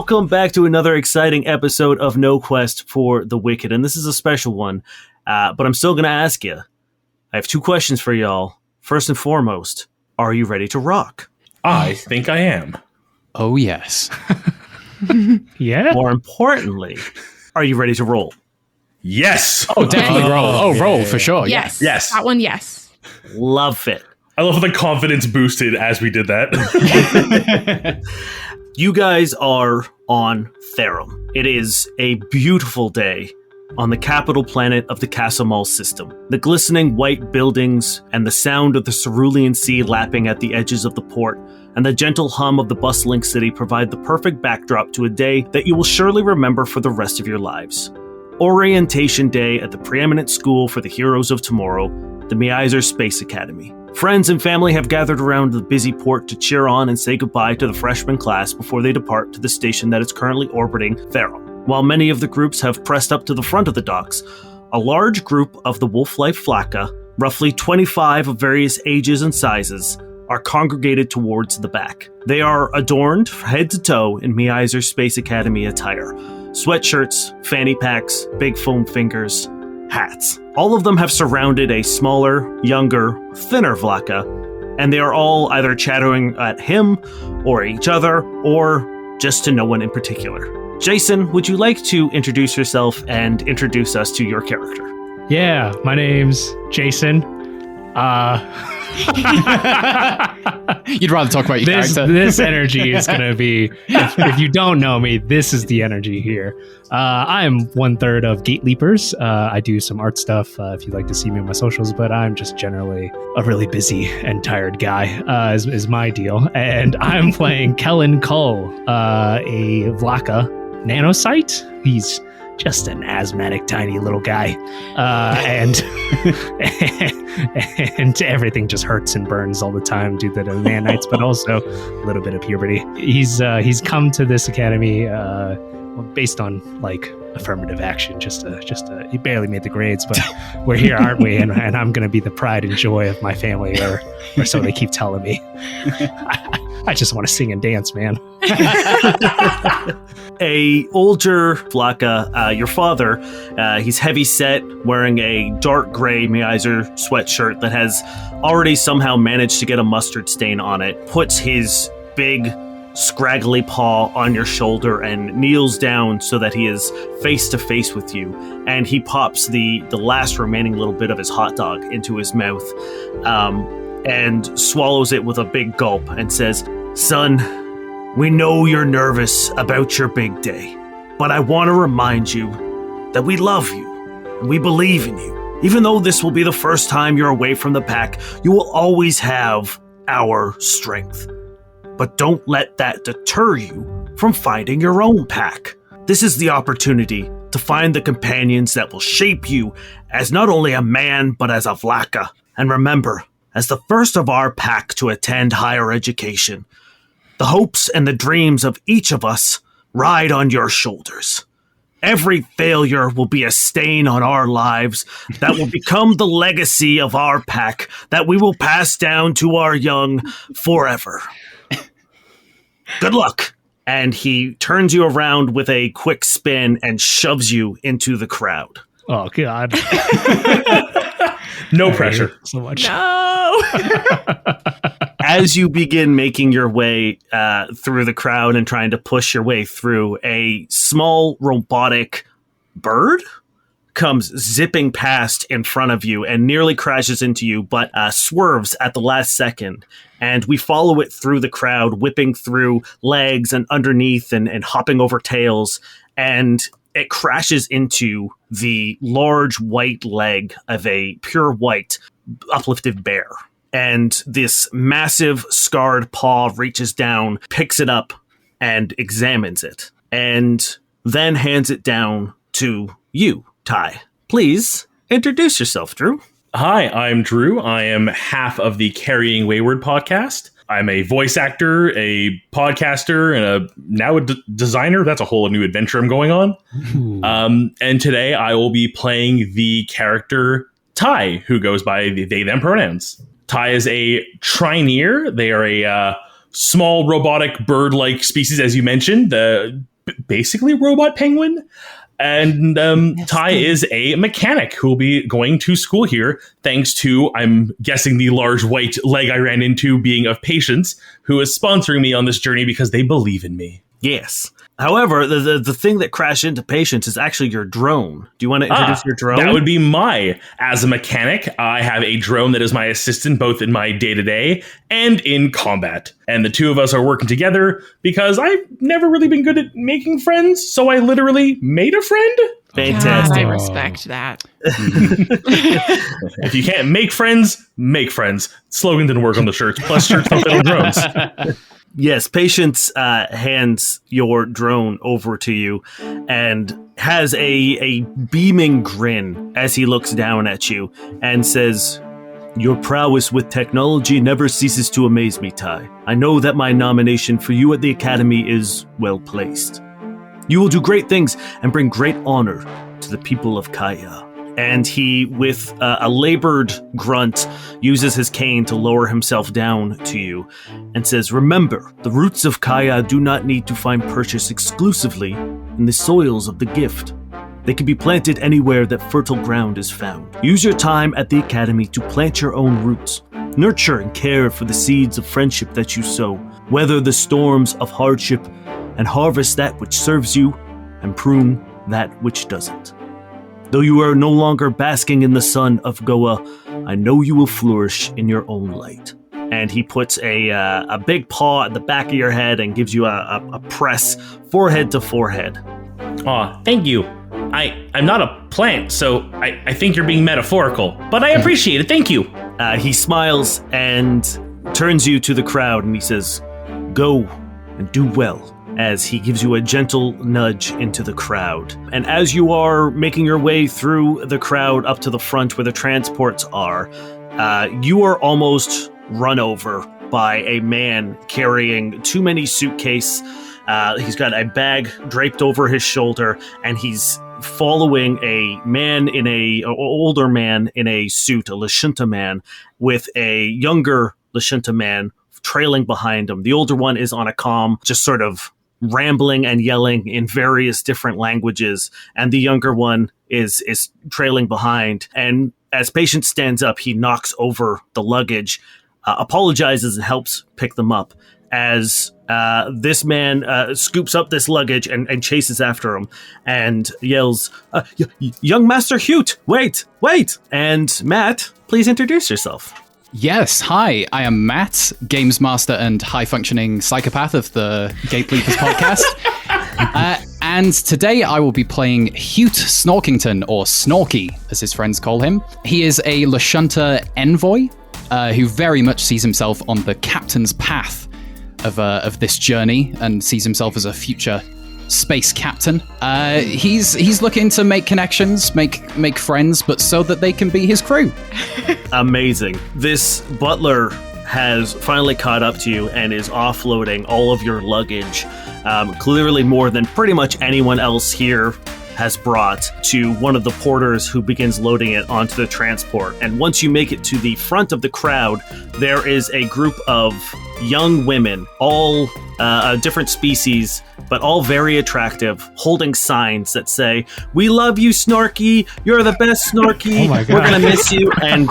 Welcome back to another exciting episode of No Quest for the Wicked, and this is a special one, but I'm still going to ask you. I have two questions for y'all. First and foremost, are you ready to rock? I think I am. Oh, yes. Yeah. More importantly, are you ready to roll? Yes. Oh, definitely roll. Oh, roll for sure. Yes. Yes. That one, yes. Love it. I love the confidence boosted as we did that. You guys are on Therum. It is a beautiful day on the capital planet of the Casamal system. The glistening white buildings and the sound of the cerulean sea lapping at the edges of the port and the gentle hum of the bustling city provide the perfect backdrop to a day that you will surely remember for the rest of your lives. Orientation Day at the preeminent school for the heroes of tomorrow, the Miser Space Academy. Friends and family have gathered around the busy port to cheer on and say goodbye to the freshman class before they depart to the station that is currently orbiting Therum. While many of the groups have pressed up to the front of the docks, a large group of the wolf-life Flakka, roughly 25 of various ages and sizes, are congregated towards the back. They are adorned head to toe in Miser Space Academy attire. Sweatshirts, fanny packs, big foam fingers, hats. All of them have surrounded a smaller, younger, thinner Vlaka, and they are all either chattering at him or each other, or just to no one in particular. Jason, would you like to introduce yourself and introduce us to your character? Yeah, my name's Jason. You'd rather talk about your character. This energy is going to be, if you don't know me, this is the energy here. I am 1/3 of Gate Leapers. I do some art stuff if you'd like to see me on my socials, but I'm just generally a really busy and tired guy, is my deal. And I'm playing Kellen Cull, a Vlaka nanocyte. He's just an asthmatic, tiny little guy, and and everything just hurts and burns all the time due to the nanites, but also a little bit of puberty. He's come to this academy based on like affirmative action. Just he barely made the grades, but we're here, aren't we? And I'm going to be the pride and joy of my family, or so they keep telling me. I just want to sing and dance, man. A older Flakka, your father, he's heavy set, wearing a dark gray Miser sweatshirt that has already somehow managed to get a mustard stain on it, puts his big, scraggly paw on your shoulder and kneels down so that he is face to face with you, and he pops the last remaining little bit of his hot dog into his mouth, and swallows it with a big gulp and says, "Son, we know you're nervous about your big day, but I want to remind you that we love you and we believe in you. Even though this will be the first time you're away from the pack, you will always have our strength. But don't let that deter you from finding your own pack. This is the opportunity to find the companions that will shape you as not only a man, but as a Vlaka. And remember, as the first of our pack to attend higher education, the hopes and the dreams of each of us ride on your shoulders. Every failure will be a stain on our lives that will become the legacy of our pack that we will pass down to our young forever. Good luck." And he turns you around with a quick spin and shoves you into the crowd. Oh, God. No pressure. So much. No! As you begin making your way through the crowd and trying to push your way through, a small robotic bird comes zipping past in front of you and nearly crashes into you, but swerves at the last second. And we follow it through the crowd, whipping through legs and underneath and hopping over tails. And it crashes into the large white leg of a pure white uplifted bear. And this massive scarred paw reaches down, picks it up, and examines it. And then hands it down to you, Ty. Please introduce yourself, Drew. Hi, I'm Drew. I am half of the Carrying Wayward podcast. I'm a voice actor, a podcaster, and now a designer. That's a whole new adventure I'm going on. And today I will be playing the character Ty, who goes by the they, them pronouns. Ty is a trineer. They are a small robotic bird-like species, as you mentioned. The basically robot penguin. And Ty is a mechanic who will be going to school here, thanks to, I'm guessing, the large white leg I ran into being of Patience, who is sponsoring me on this journey because they believe in me. Yes. However, the thing that crashed into Patience is actually your drone. Do you want to introduce your drone? That would be as a mechanic, I have a drone that is my assistant both in my day-to-day and in combat. And the two of us are working together because I've never really been good at making friends, so I literally made a friend. Fantastic. God, I respect that. If you can't make friends, make friends. Slogan didn't work on the shirts, plus shirts don't fit on drones. Yes, Patience hands your drone over to you and has a beaming grin as he looks down at you and says, "Your prowess with technology never ceases to amaze me, Ty. I know that my nomination for you at the Academy is well placed. You will do great things and bring great honor to the people of Kaya." And he, with a labored grunt, uses his cane to lower himself down to you and says, "Remember, the roots of Kaya do not need to find purchase exclusively in the soils of the gift. They can be planted anywhere that fertile ground is found. Use your time at the Academy to plant your own roots. Nurture and care for the seeds of friendship that you sow. Weather the storms of hardship and harvest that which serves you and prune that which doesn't. Though you are no longer basking in the sun of Goa, I know you will flourish in your own light." And he puts a big paw at the back of your head and gives you a press, forehead to forehead. Aw, thank you. I'm not a plant, so I think you're being metaphorical, but I appreciate it. Thank you. He smiles and turns you to the crowd and he says, "Go and do well," as he gives you a gentle nudge into the crowd. And as you are making your way through the crowd up to the front where the transports are, you are almost run over by a man carrying too many suitcases. He's got a bag draped over his shoulder, and he's following a man older man in a suit, a Lashunta man, with a younger Lashunta man trailing behind him. The older one is on a comm, just sort of rambling and yelling in various different languages, and the younger one is trailing behind. And as Patience stands up, he knocks over the luggage, apologizes, and helps pick them up. As this man scoops up this luggage and chases after him and yells, "Young Master Hute, wait! And Matt, please introduce yourself." Yes, hi, I am Matt, games master and high-functioning psychopath of the Gateleapers podcast. And today I will be playing Hute Snorkington, or Snorky, as his friends call him. He is a Lashunta envoy who very much sees himself on the captain's path of this journey and sees himself as a future space captain. He's looking to make connections, make friends, but so that they can be his crew. Amazing. This butler has finally caught up to you and is offloading all of your luggage, clearly more than pretty much anyone else here has brought, to one of the porters who begins loading it onto the transport. And once you make it to the front of the crowd, there is a group of young women, all different species, but all very attractive, holding signs that say, "We love you, Snorky. You're the best, Snorky. Oh my God. We're going to miss you." And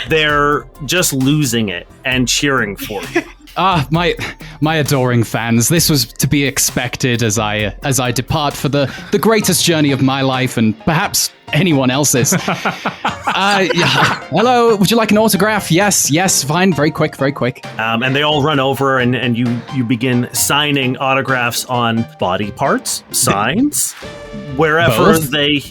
they're just losing it and cheering for you. My adoring fans. This was to be expected as I depart for the greatest journey of my life and perhaps anyone else's. Hello, would you like an autograph? Yes, fine, very quick. And they all run over and you begin signing autographs on body parts, signs, wherever they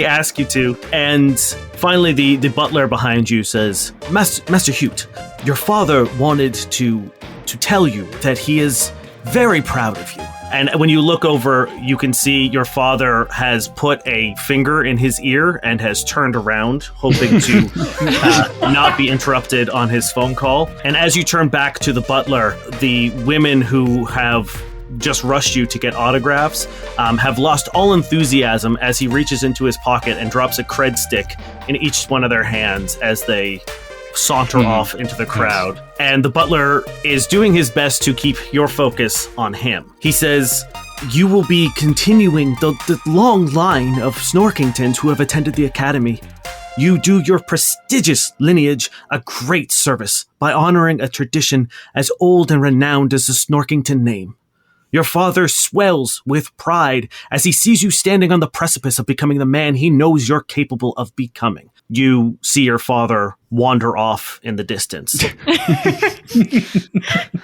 ask you to. And finally, the butler behind you says, Master Hute, your father wanted to tell you that he is very proud of you. And when you look over, you can see your father has put a finger in his ear and has turned around, hoping to not be interrupted on his phone call. And as you turn back to the butler, the women who have just rushed you to get autographs have lost all enthusiasm as he reaches into his pocket and drops a cred stick in each one of their hands as they saunter off into the crowd. And the butler is doing his best to keep your focus on him. He says, "You will be continuing the long line of Snorkingtons who have attended the academy. You do your prestigious lineage a great service by honoring a tradition as old and renowned as the Snorkington name. Your father swells with pride as he sees you standing on the precipice of becoming the man he knows you're capable of becoming." You see your father wander off in the distance.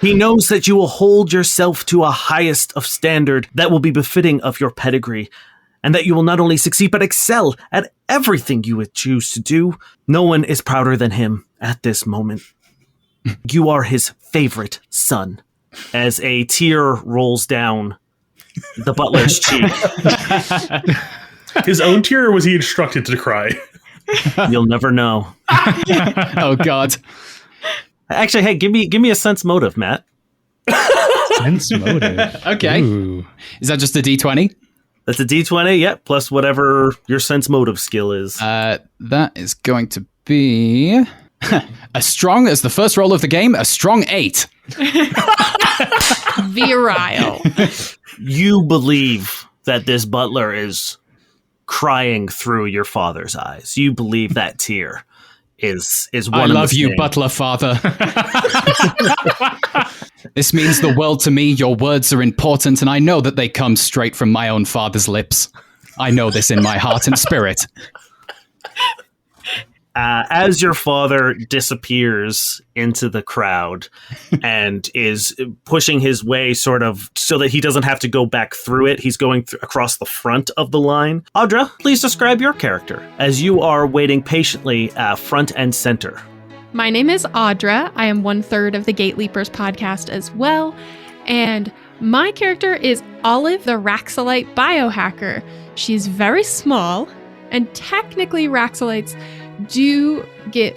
He knows that you will hold yourself to a highest of standard that will be befitting of your pedigree, and that you will not only succeed but excel at everything you would choose to do. No one is prouder than him at this moment. You are his favorite son. As a tear rolls down the butler's cheek. His own tear, or was he instructed to cry? You'll never know. Oh God. Actually, hey, give me a sense motive, Matt. Sense motive. Okay. Ooh. Is that just a D20? That's a D20, yep, plus whatever your sense motive skill is. That is going to be as strong as the first roll of the game, a strong 8. Virile. You believe that this butler is crying through your father's eyes. You believe that tear is one I of love the you, same. butler father. This means the world to me. Your words are important, and I know that they come straight from my own father's lips. I know this in my heart and spirit. As your father disappears into the crowd and is pushing his way sort of so that he doesn't have to go back through it, he's going across the front of the line. Audra, please describe your character as you are waiting patiently front and center. My name is Audra. I am 1/3 of the Gate Leapers podcast as well. And my character is Olive, the Raxolite biohacker. She's very small, and technically Raxolites do get,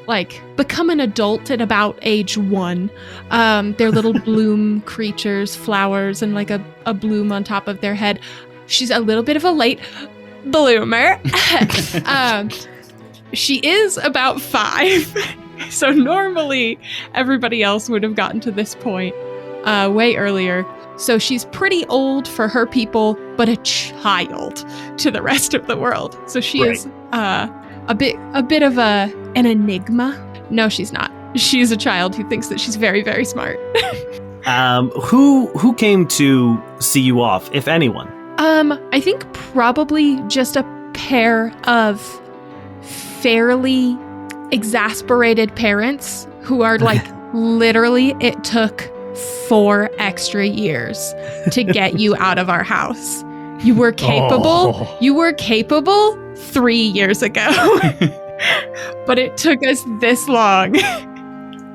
become an adult at about age 1. They're little bloom creatures, flowers, and a bloom on top of their head. She's a little bit of a late bloomer. She is about 5. So normally everybody else would have gotten to this point way earlier. So she's pretty old for her people, but a child to the rest of the world. So she is a bit of an enigma. No, she's not. She's a child who thinks that she's very, very smart. Who came to see you off, if anyone? I think probably just a pair of fairly exasperated parents who are literally, it took 4 extra years to get you out of our house. You were capable. Oh. You were capable 3 years ago. But it took us this long.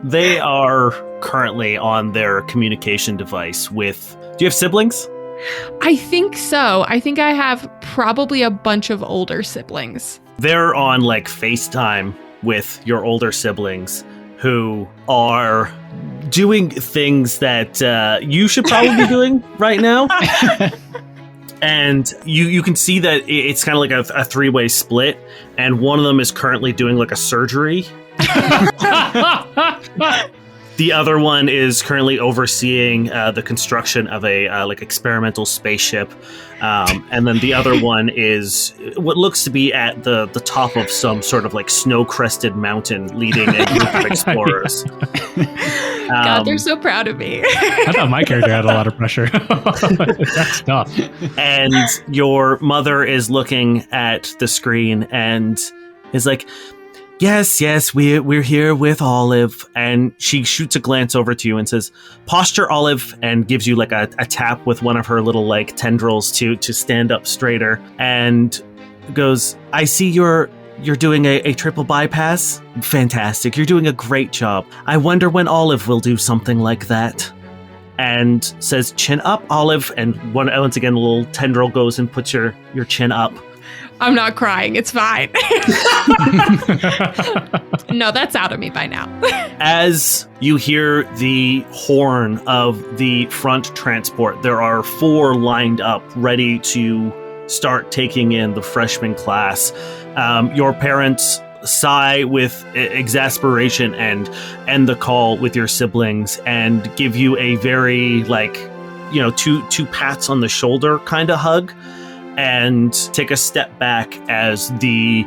They are currently on their communication device with... Do you have siblings? I think so. I think I have probably a bunch of older siblings. They're on FaceTime with your older siblings who are doing things that you should probably be doing right now. And you can see that it's kind of like a 3-way split, and one of them is currently doing a surgery. The other one is currently overseeing the construction of a experimental spaceship, and then the other one is what looks to be at the top of some sort of snow-crested mountain, leading a group of explorers. God, they're so proud of me. I thought my character had a lot of pressure. That's tough. And your mother is looking at the screen and is like, Yes, we're here with Olive. And she shoots a glance over to you and says, "Posture, Olive," and gives you a tap with one of her little tendrils to stand up straighter, and goes, "I see you're doing a triple bypass. Fantastic. You're doing a great job. I wonder when Olive will do something like that." And says, "Chin up, Olive." And once again, a little tendril goes and puts your chin up. I'm not crying. It's fine. No, that's out of me by now. As you hear the horn of the front transport, there are 4 lined up, ready to start taking in the freshman class. Your parents sigh with exasperation and end the call with your siblings and give you a very two pats on the shoulder kind of hug, and take a step back as the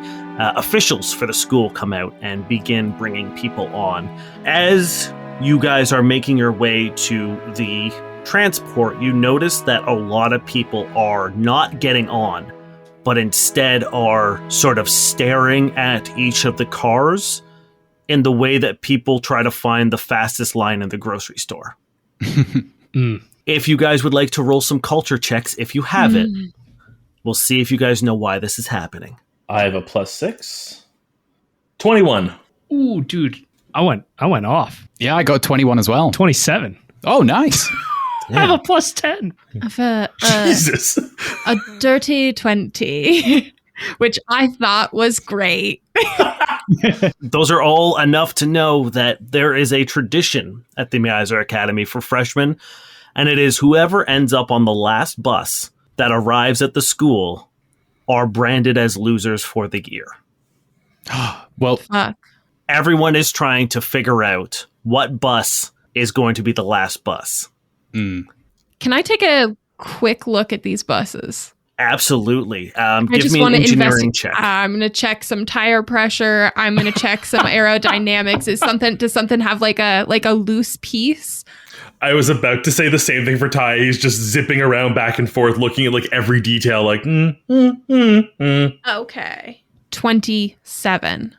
officials for the school come out and begin bringing people on. As you guys are making your way to the transport, you notice that a lot of people are not getting on, but instead are sort of staring at each of the cars in the way that people try to find the fastest line in the grocery store. If you guys would like to roll some culture checks, if you have it, we'll see if you guys know why this is happening. I have a +6. 21. Ooh, dude. I went off. Yeah, I got 21 as well. 27. Oh, nice. I have a +10. Jesus. A dirty 20, which I thought was great. Those are all enough to know that there is a tradition at the Miser Academy for freshmen, and it is whoever ends up on the last bus that arrives at the school are branded as losers for the year. Well, everyone is trying to figure out what bus is going to be the last bus. Can I take a quick look at these buses? Absolutely. Give me an engineering check. I'm going to check some tire pressure. I'm going to check some aerodynamics. Does something have like a loose piece? I was about to say the same thing for Ty. He's just zipping around back and forth, looking at like every detail, like, Okay. 27.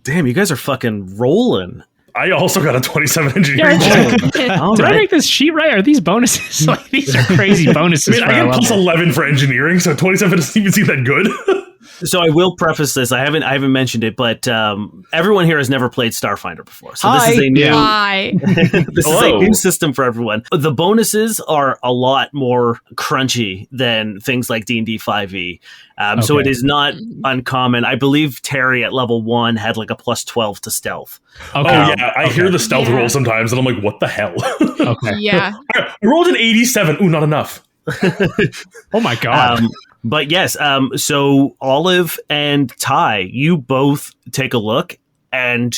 Damn, you guys are fucking rolling. I also got a 27 engineering check. All Did I right. make this sheet right? Are these bonuses? Like, these are crazy bonuses. I for our got level. +11 for engineering, so 27 doesn't even seem that good. So I will preface this. I haven't mentioned it, but everyone here has never played Starfinder before. So this is a new Why? this is a new system for everyone. The bonuses are a lot more crunchy than things like D&D 5e. So it is not uncommon. I believe Terry at level 1 had like a +12 to stealth. Okay. Oh yeah, I hear the stealth Yeah. roll sometimes, and I'm like, what the hell? Okay. Yeah. I rolled an 87. Ooh, not enough. Oh my god. But yes, so Olive and Ty, you both take a look, and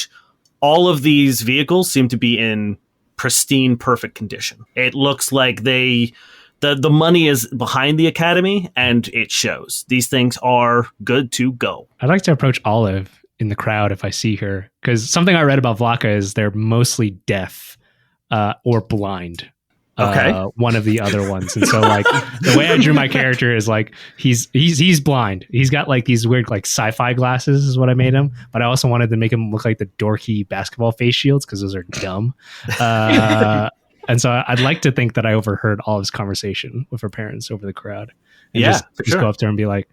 all of these vehicles seem to be in pristine, perfect condition. It looks like the money is behind the academy, and it shows. These things are good to go. I'd like to approach Olive in the crowd if I see her, because something I read about Vlaka is they're mostly deaf or blind. Okay. One of the other ones. And so like the way I drew my character is like he's blind. He's got like these weird like sci-fi glasses is what I made him, but I also wanted to make him look like the dorky basketball face shields because those are dumb. And so I'd like to think that I overheard all of his conversation with her parents over the crowd. And Yeah, just for sure. go up to her and be like,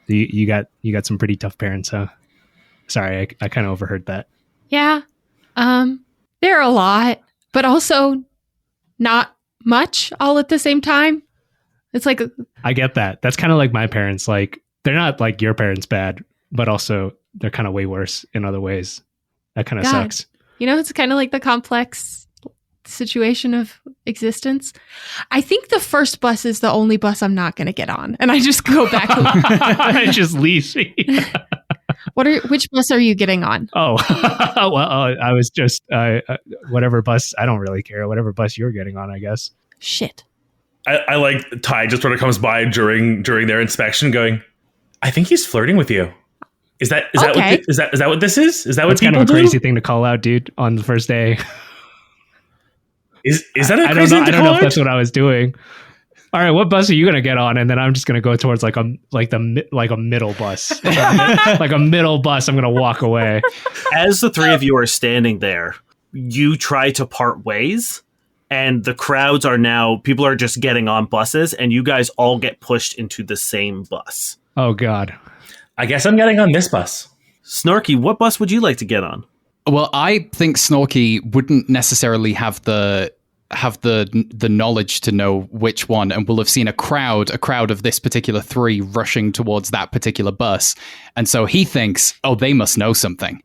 you got some pretty tough parents, huh? Sorry, I kind of overheard that. Yeah. They're a lot, but also not much all at the same time. It's like I get that. That's kind of like my parents. Like they're not like your parents bad, but also they're kind of way worse in other ways. That kind of God. sucks. it's kind of like the complex situation of existence. I think the first bus is the only bus I'm not going to get on, and I just go back. It just leaves me. Which bus are you getting on? Oh, well, I was just whatever bus. I don't really care. Whatever bus you're getting on, I guess. Shit. I like Ty just sort of comes by during their inspection, going, "I think he's flirting with you." Is that Okay. what is that what this is? Is that what That's kind people of a do? crazy thing to call out, dude, on the first day. Is that a I crazy don't know. thing to I don't know call if out? that's what I was doing. All right, what bus are you gonna get on? And then I'm just gonna go towards like a middle bus, like a middle bus. I'm gonna walk away. As the three of you are standing there, you try to part ways, and the crowds are now, people are just getting on buses, and you guys all get pushed into the same bus. Oh God. I guess I'm getting on this bus. Snarky, what bus would you like to get on? Well, I think Snorky wouldn't necessarily have the knowledge to know which one, and will have seen a crowd of this particular three rushing towards that particular bus, and so he thinks, oh, they must know something.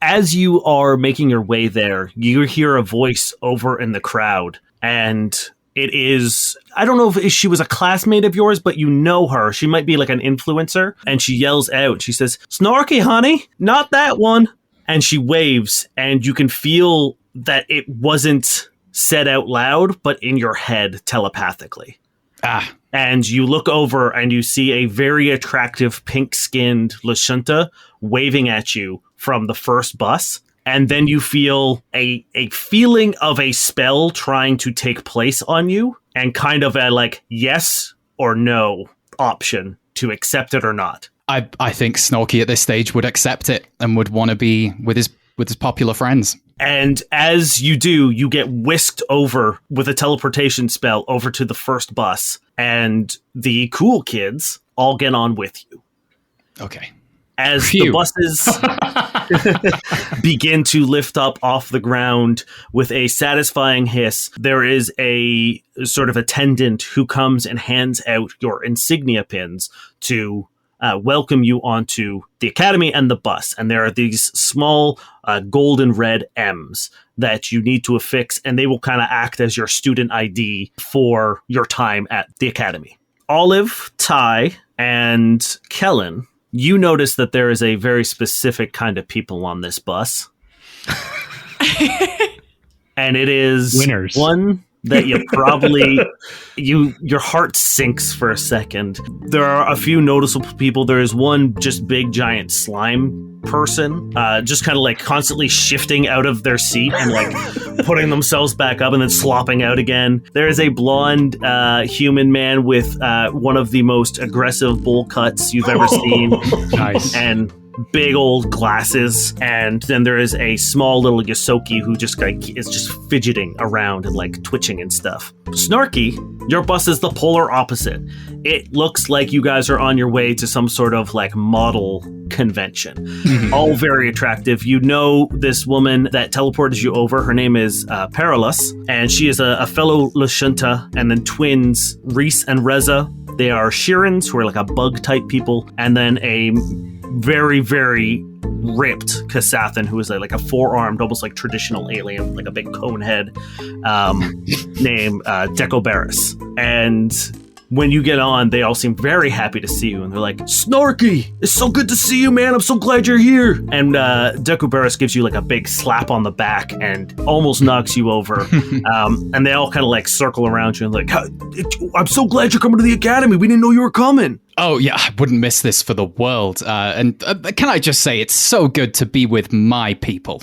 As you are making your way there, you hear a voice over in the crowd, and It is, I don't know if she was a classmate of yours, but you know her. She might be like an influencer. And she yells out, she says, "Snorky, honey, not that one." And she waves, and you can feel that it wasn't said out loud, but in your head telepathically. And you look over and you see a very attractive pink-skinned Lashunta waving at you from the first bus. And then you feel a feeling of a spell trying to take place on you, and kind of a like yes or no option to accept it or not. I think Snorky at this stage would accept it and would want to be with his popular friends. And as you do, you get whisked over with a teleportation spell over to the first bus, and the cool kids all get on with you. Okay. As the buses begin to lift up off the ground with a satisfying hiss, there is a sort of attendant who comes and hands out your insignia pins to welcome you onto the academy and the bus. And there are these small golden red M's that you need to affix, and they will kind of act as your student ID for your time at the academy. Olive, Ty, and Kellen, you notice that there is a very specific kind of people on this bus. And it is winners. One that you probably, your heart sinks for a second. There are a few noticeable people. There is one just big giant slime person, just kind of like constantly shifting out of their seat and like putting themselves back up and then slopping out again. There is a blonde human man with one of the most aggressive bowl cuts you've ever seen. Nice. And big old glasses, and then there is a small little Yosoki who just like is just fidgeting around and like twitching and stuff. Snarky, your bus is the polar opposite. It looks like you guys are on your way to some sort of like model convention. All very attractive. You know this woman that teleported you over. Her name is Perilous, and she is a fellow Lashunta, and then twins Reese and Reza. They are Shirans, who are like a bug type people, and then a very, very ripped Kasathan, who is like a four-armed, almost like traditional alien with like a big cone head, named Decobarus. And when you get on, they all seem very happy to see you, and they're like, "Snarky, it's so good to see you, man. I'm so glad you're here." And Decobarus gives you like a big slap on the back and almost knocks you over. And they all kind of like circle around you and like, "I'm so glad you're coming to the academy. We didn't know you were coming." Oh, yeah, I wouldn't miss this for the world. And can I just say, it's so good to be with my people.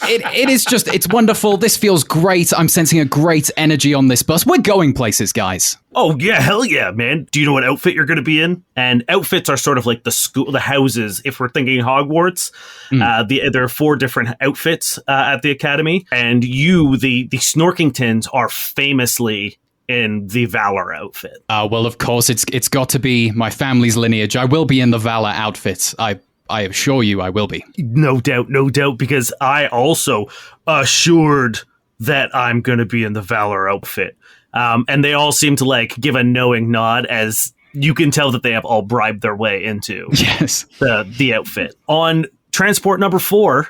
It is just, it's wonderful. This feels great. I'm sensing a great energy on this bus. We're going places, guys. Oh, yeah, hell yeah, man. Do you know what outfit you're going to be in? And outfits are sort of like the houses, if we're thinking Hogwarts. There are 4 different outfits at the academy. And you, the Snorkingtons, are famously in the Valor outfit. Well, of course, it's got to be my family's lineage. I will be in the Valor outfit. I assure you I will be. No doubt, because I also assured that I'm going to be in the Valor outfit. And they all seem to like give a knowing nod, as you can tell that they have all bribed their way into the outfit. On transport number 4,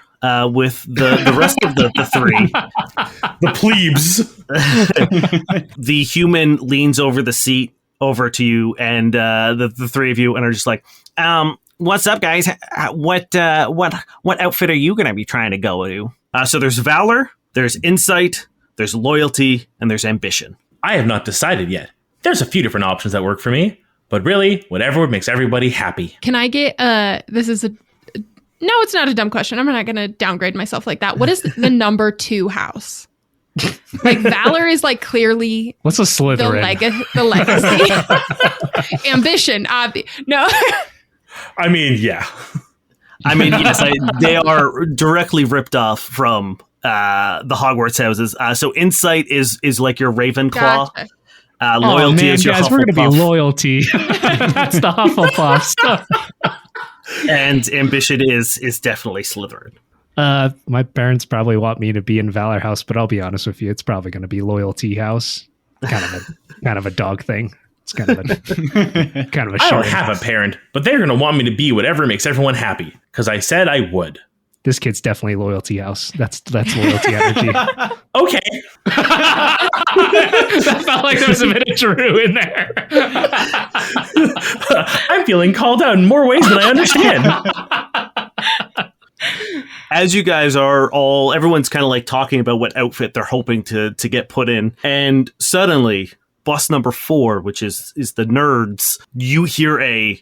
with the rest of the 3. The plebes. The human leans over the seat over to you, and the 3 of you, and are just like, "What's up, guys? What outfit are you going to be trying to go to?" So there's Valor, there's Insight, there's Loyalty, and there's Ambition. I have not decided yet. There's a few different options that work for me, but really, whatever makes everybody happy. Can I get this is a no, it's not a dumb question. I'm not going to downgrade myself like that. What is the number 2 house? Like Valor is like clearly what's a Slytherin? The legacy. Ambition, no. I mean, yeah. I mean, yes, they are directly ripped off from the Hogwarts houses. So Insight is like your Ravenclaw. Gotcha. Loyalty is your guys, Hufflepuff. we're going to be Loyalty. That's the Hufflepuff stuff. And Ambition is definitely Slytherin. My parents probably want me to be in Valor House, but I'll be honest with you, it's probably going to be Loyalty House. Kind of a dog thing. It's kind of a I don't have a parent, but they're going to want me to be whatever makes everyone happy, because I said I would. This kid's definitely loyalty house. That's loyalty energy. Okay. That felt like there was a bit of Drew in there. I'm feeling called out in more ways than I understand. As you guys everyone's kind of like talking about what outfit they're hoping to get put in. And suddenly, bus number 4, which is the nerds, you hear a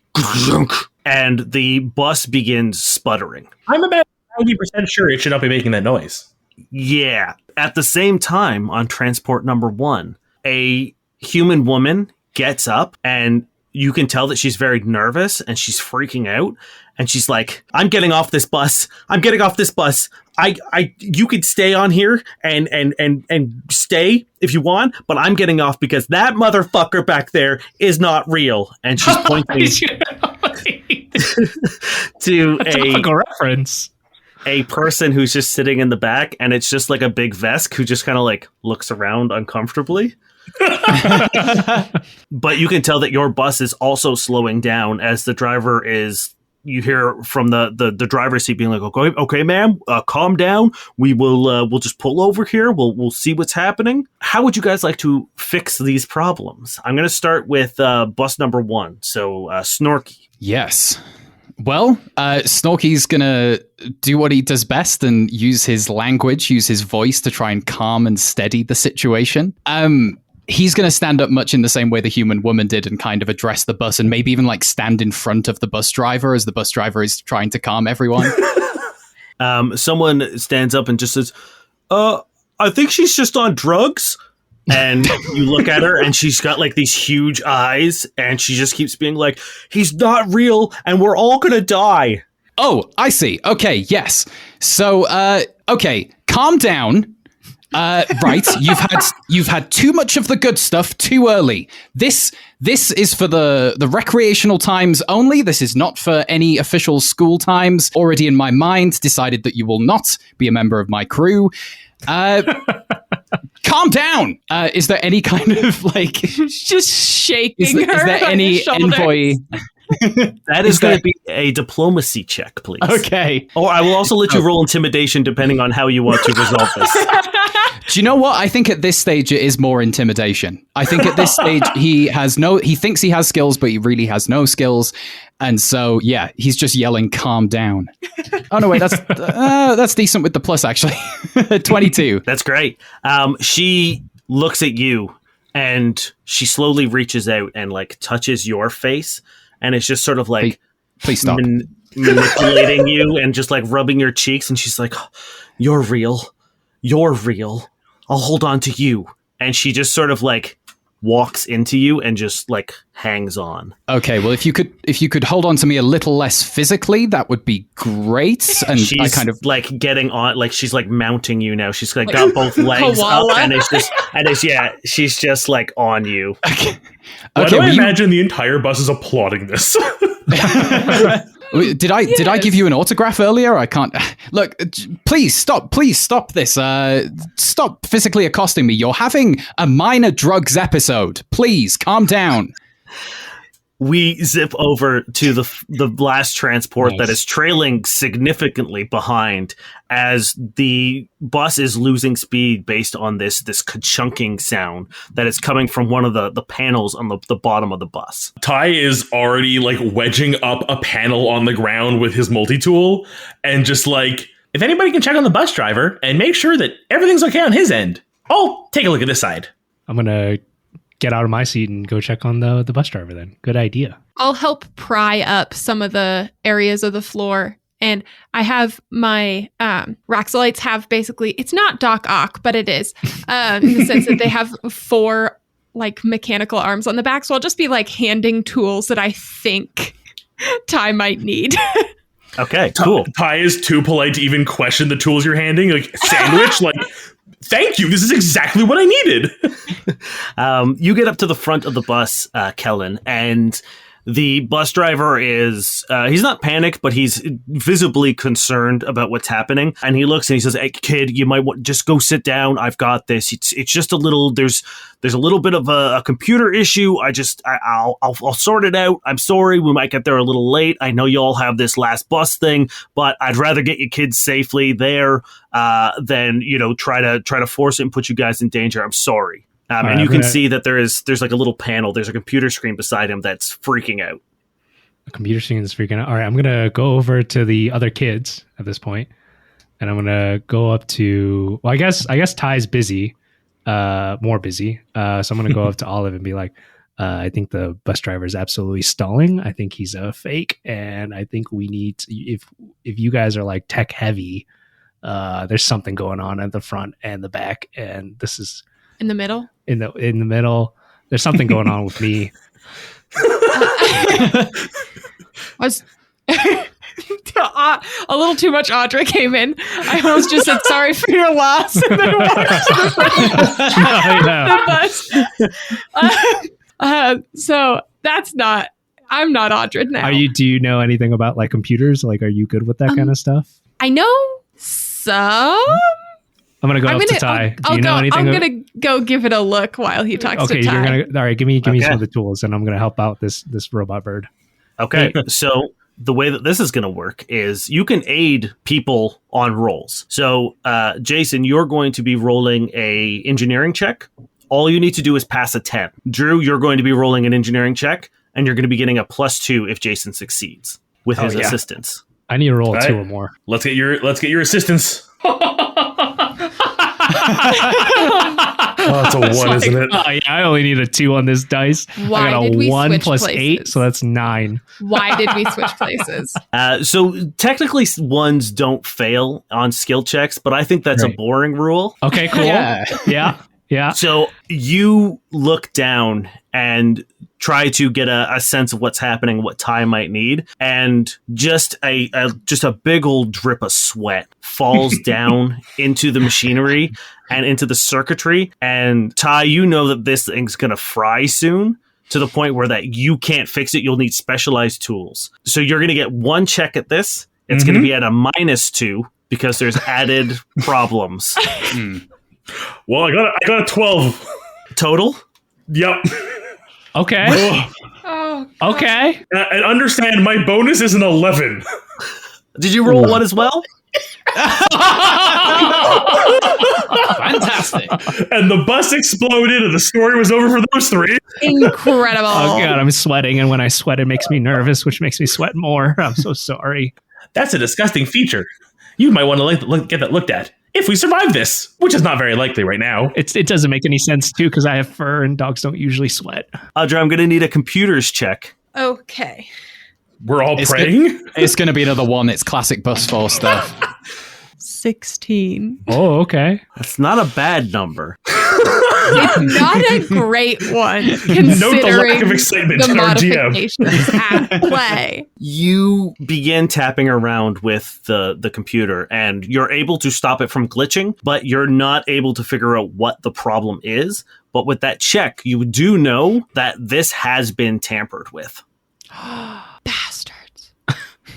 and the bus begins sputtering. I'm about 90% sure it should not be making that noise. Yeah. At the same time, on transport number 1, a human woman gets up and you can tell that she's very nervous and she's freaking out. And she's like, I'm getting off this bus. You could stay on here and stay if you want, but I'm getting off because that motherfucker back there is not real. And she's pointing to a reference. A person who's just sitting in the back, and it's just like a big Vesk who just kind of like looks around uncomfortably. But you can tell that your bus is also slowing down as the driver is. You hear from the driver's seat being like, "Okay, ma'am, calm down. We'll just pull over here. We'll see what's happening." How would you guys like to fix these problems? I'm going to start with bus number 1. So Snorky. Yes. Well, Snorky's gonna do what he does best and use his language, use his voice to try and calm and steady the situation. He's going to stand up much in the same way the human woman did and kind of address the bus and maybe even like stand in front of the bus driver as the bus driver is trying to calm everyone. Someone stands up and just says, I think she's just on drugs. And you look at her and she's got like these huge eyes and she just keeps being like, he's not real and we're all going to die. Oh, I see. Okay, yes. So, okay, calm down. Right, you've had too much of the good stuff too early. This is for the recreational times only. This is not for any official school times. Already in my mind, decided that you will not be a member of my crew. Calm down. Is there any kind of like just shaking is there on any his shoulders. envoy? That is going to be a diplomacy check, please. Okay. Or I will also let you roll intimidation depending on how you want to resolve this. Do you know what? I think at this stage it is more intimidation. I think at this stage he thinks he has skills, but he really has no skills. And so, yeah, he's just yelling, calm down. Oh, no, wait, that's decent with the plus, actually. 22. That's great. She looks at you and she slowly reaches out and like touches your face. And it's just sort of like, please stop. Manipulating you and just like rubbing your cheeks. And she's like, you're real. You're real. I'll hold on to you. And she just sort of like walks into you and just like hangs on. Okay, well, if you could hold on to me a little less physically, that would be great. And she's I kind of like getting on, like she's like mounting you now. She's like got both legs up, and she's just like on you. Okay. Why do I imagine the entire bus is applauding this? Did I give you an autograph earlier? I can't. Look, please stop this. Stop physically accosting me. You're having a minor drugs episode. Please calm down. We zip over to the last transport that is trailing significantly behind as the bus is losing speed based on this ka-chunking sound that is coming from one of the panels on the bottom of the bus. Ty is already like wedging up a panel on the ground with his multi-tool and just like, if anybody can check on the bus driver and make sure that everything's okay on his end, I'll take a look at this side. I'm going to get out of my seat and go check on the bus driver then. Good idea. I'll help pry up some of the areas of the floor. And I have my Raxalites have basically, it's not Doc Ock, but it is in the sense that they have 4 like mechanical arms on the back. So I'll just be like handing tools that I think Ty might need. Okay, cool. Ty is too polite to even question the tools you're handing. Like sandwich, like, thank you. This is exactly what I needed. You get up to the front of the bus, Kellen, and The bus driver is, he's not panicked, but he's visibly concerned about what's happening. And he looks and he says, hey, kid, you might just go sit down. I've got this. It's just a little, there's a little bit of a computer issue. I'll sort it out. I'm sorry. We might get there a little late. I know you all have this last bus thing, but I'd rather get you kids safely there than, try to force it and put you guys in danger. I'm sorry. And you can see that there's like a little panel. There's a computer screen beside him that's freaking out. The computer screen is freaking out. All right, I'm gonna go over to the other kids at this point, and I'm gonna go up to. Well, I guess Ty's busy, more busy. So I'm gonna go up to Olive and be like, I think the bus driver is absolutely stalling. I think he's a fake, and I think we need to, if you guys are like tech heavy, there's something going on at the front and the back, and this is. In the middle? In the middle. There's something going on with me. A little too much Audra came in. I almost just said sorry for your loss and then walked the bus. So that's not, I'm not Audra now. Do you know anything about like computers? Like, are you good with that kind of stuff? I know some. I'm gonna go up to Ty. Do you know anything? I'm gonna go give it a look while he talks to Ty. All right. Give me some of the tools, and I'm gonna help out this robot bird. Okay. So the way that this is gonna work is you can aid people on rolls. So Jason, you're going to be rolling a engineering check. All you need to do is pass a 10. Drew, you're going to be rolling an engineering check, and you're going to be getting a +2 if Jason succeeds with his assistance. I need to roll 2 or more. Let's get your assistance. Oh, it's a 1, isn't it? Yeah, I only need a 2 on this dice. Why I got did a we 1 switch plus places? 8, so that's 9. Why did we switch places? So technically, ones don't fail on skill checks, but I think that's a boring rule. Okay, cool. Yeah. So you look down and try to get a sense of what's happening, what Ty might need, and just a big old drip of sweat falls down into the machinery and into the circuitry. And Ty, you know that this thing's gonna fry soon, to the point where that you can't fix it. You'll need specialized tools. So you're gonna get 1 check at this. It's gonna be at a -2 because there's added problems. Well, I got a 12 total. Yep. Okay. Oh, okay. And understand, my bonus is an 11. Did you roll 1 as well? Fantastic. And the bus exploded and the story was over for those 3. incredible. Oh god, I'm sweating, and when I sweat it makes me nervous, which makes me sweat more. I'm so sorry. That's a disgusting feature. You might want to get that looked at. If we survive this, which is not very likely right now. It doesn't make any sense, too, because I have fur and dogs don't usually sweat. Audra, I'm going to need a computers check. Okay. We're all praying? It's going to be another one. It's classic bus fall stuff. 16. Oh, okay. That's not a bad number. It's not a great one, Note the lack considering of excitement the in our GM. modifications at play. You begin tapping around with the computer, and you're able to stop it from glitching, but you're not able to figure out what the problem is. But with that check, you do know that this has been tampered with. Bastards.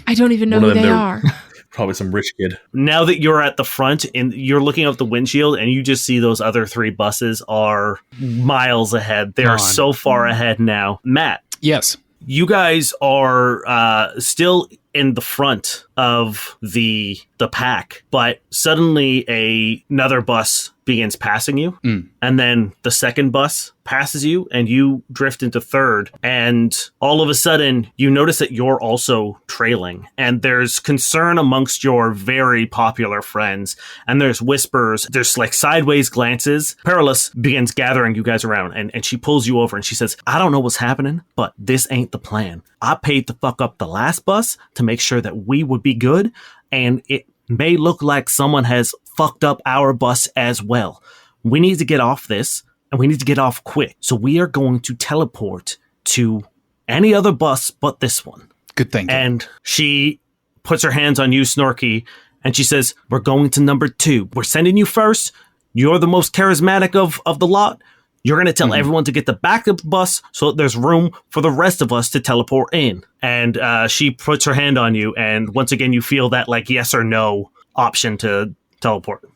I don't even know One who of them, they they're- are. Probably some rich kid. Now that you're at the front and you're looking out the windshield, and you just see those other 3 buses are miles ahead. They are Gone. so far ahead now. Matt, Yes. you guys are still in the front of the pack, but suddenly another bus begins passing you, and then the second bus passes you, and you drift into third, and all of a sudden you notice that you're also trailing, and there's concern amongst your very popular friends, and there's whispers, there's like sideways glances. Perilous begins gathering you guys around, and she pulls you over and she says, I don't know what's happening, but this ain't the plan. I paid to fuck up the last bus to make sure that we would be good, and it may look like someone has fucked up our bus as well. We need to get off this, and we need to get off quick. So we are going to teleport to any other bus but this one. Good thinking. And she puts her hands on you, Snorky, and she says, we're going to number 2. We're sending you first. You're the most charismatic of the lot. You're going to tell everyone to get the back of the bus so that there's room for the rest of us to teleport in. And she puts her hand on you, and once again, you feel that like yes or no option to teleport.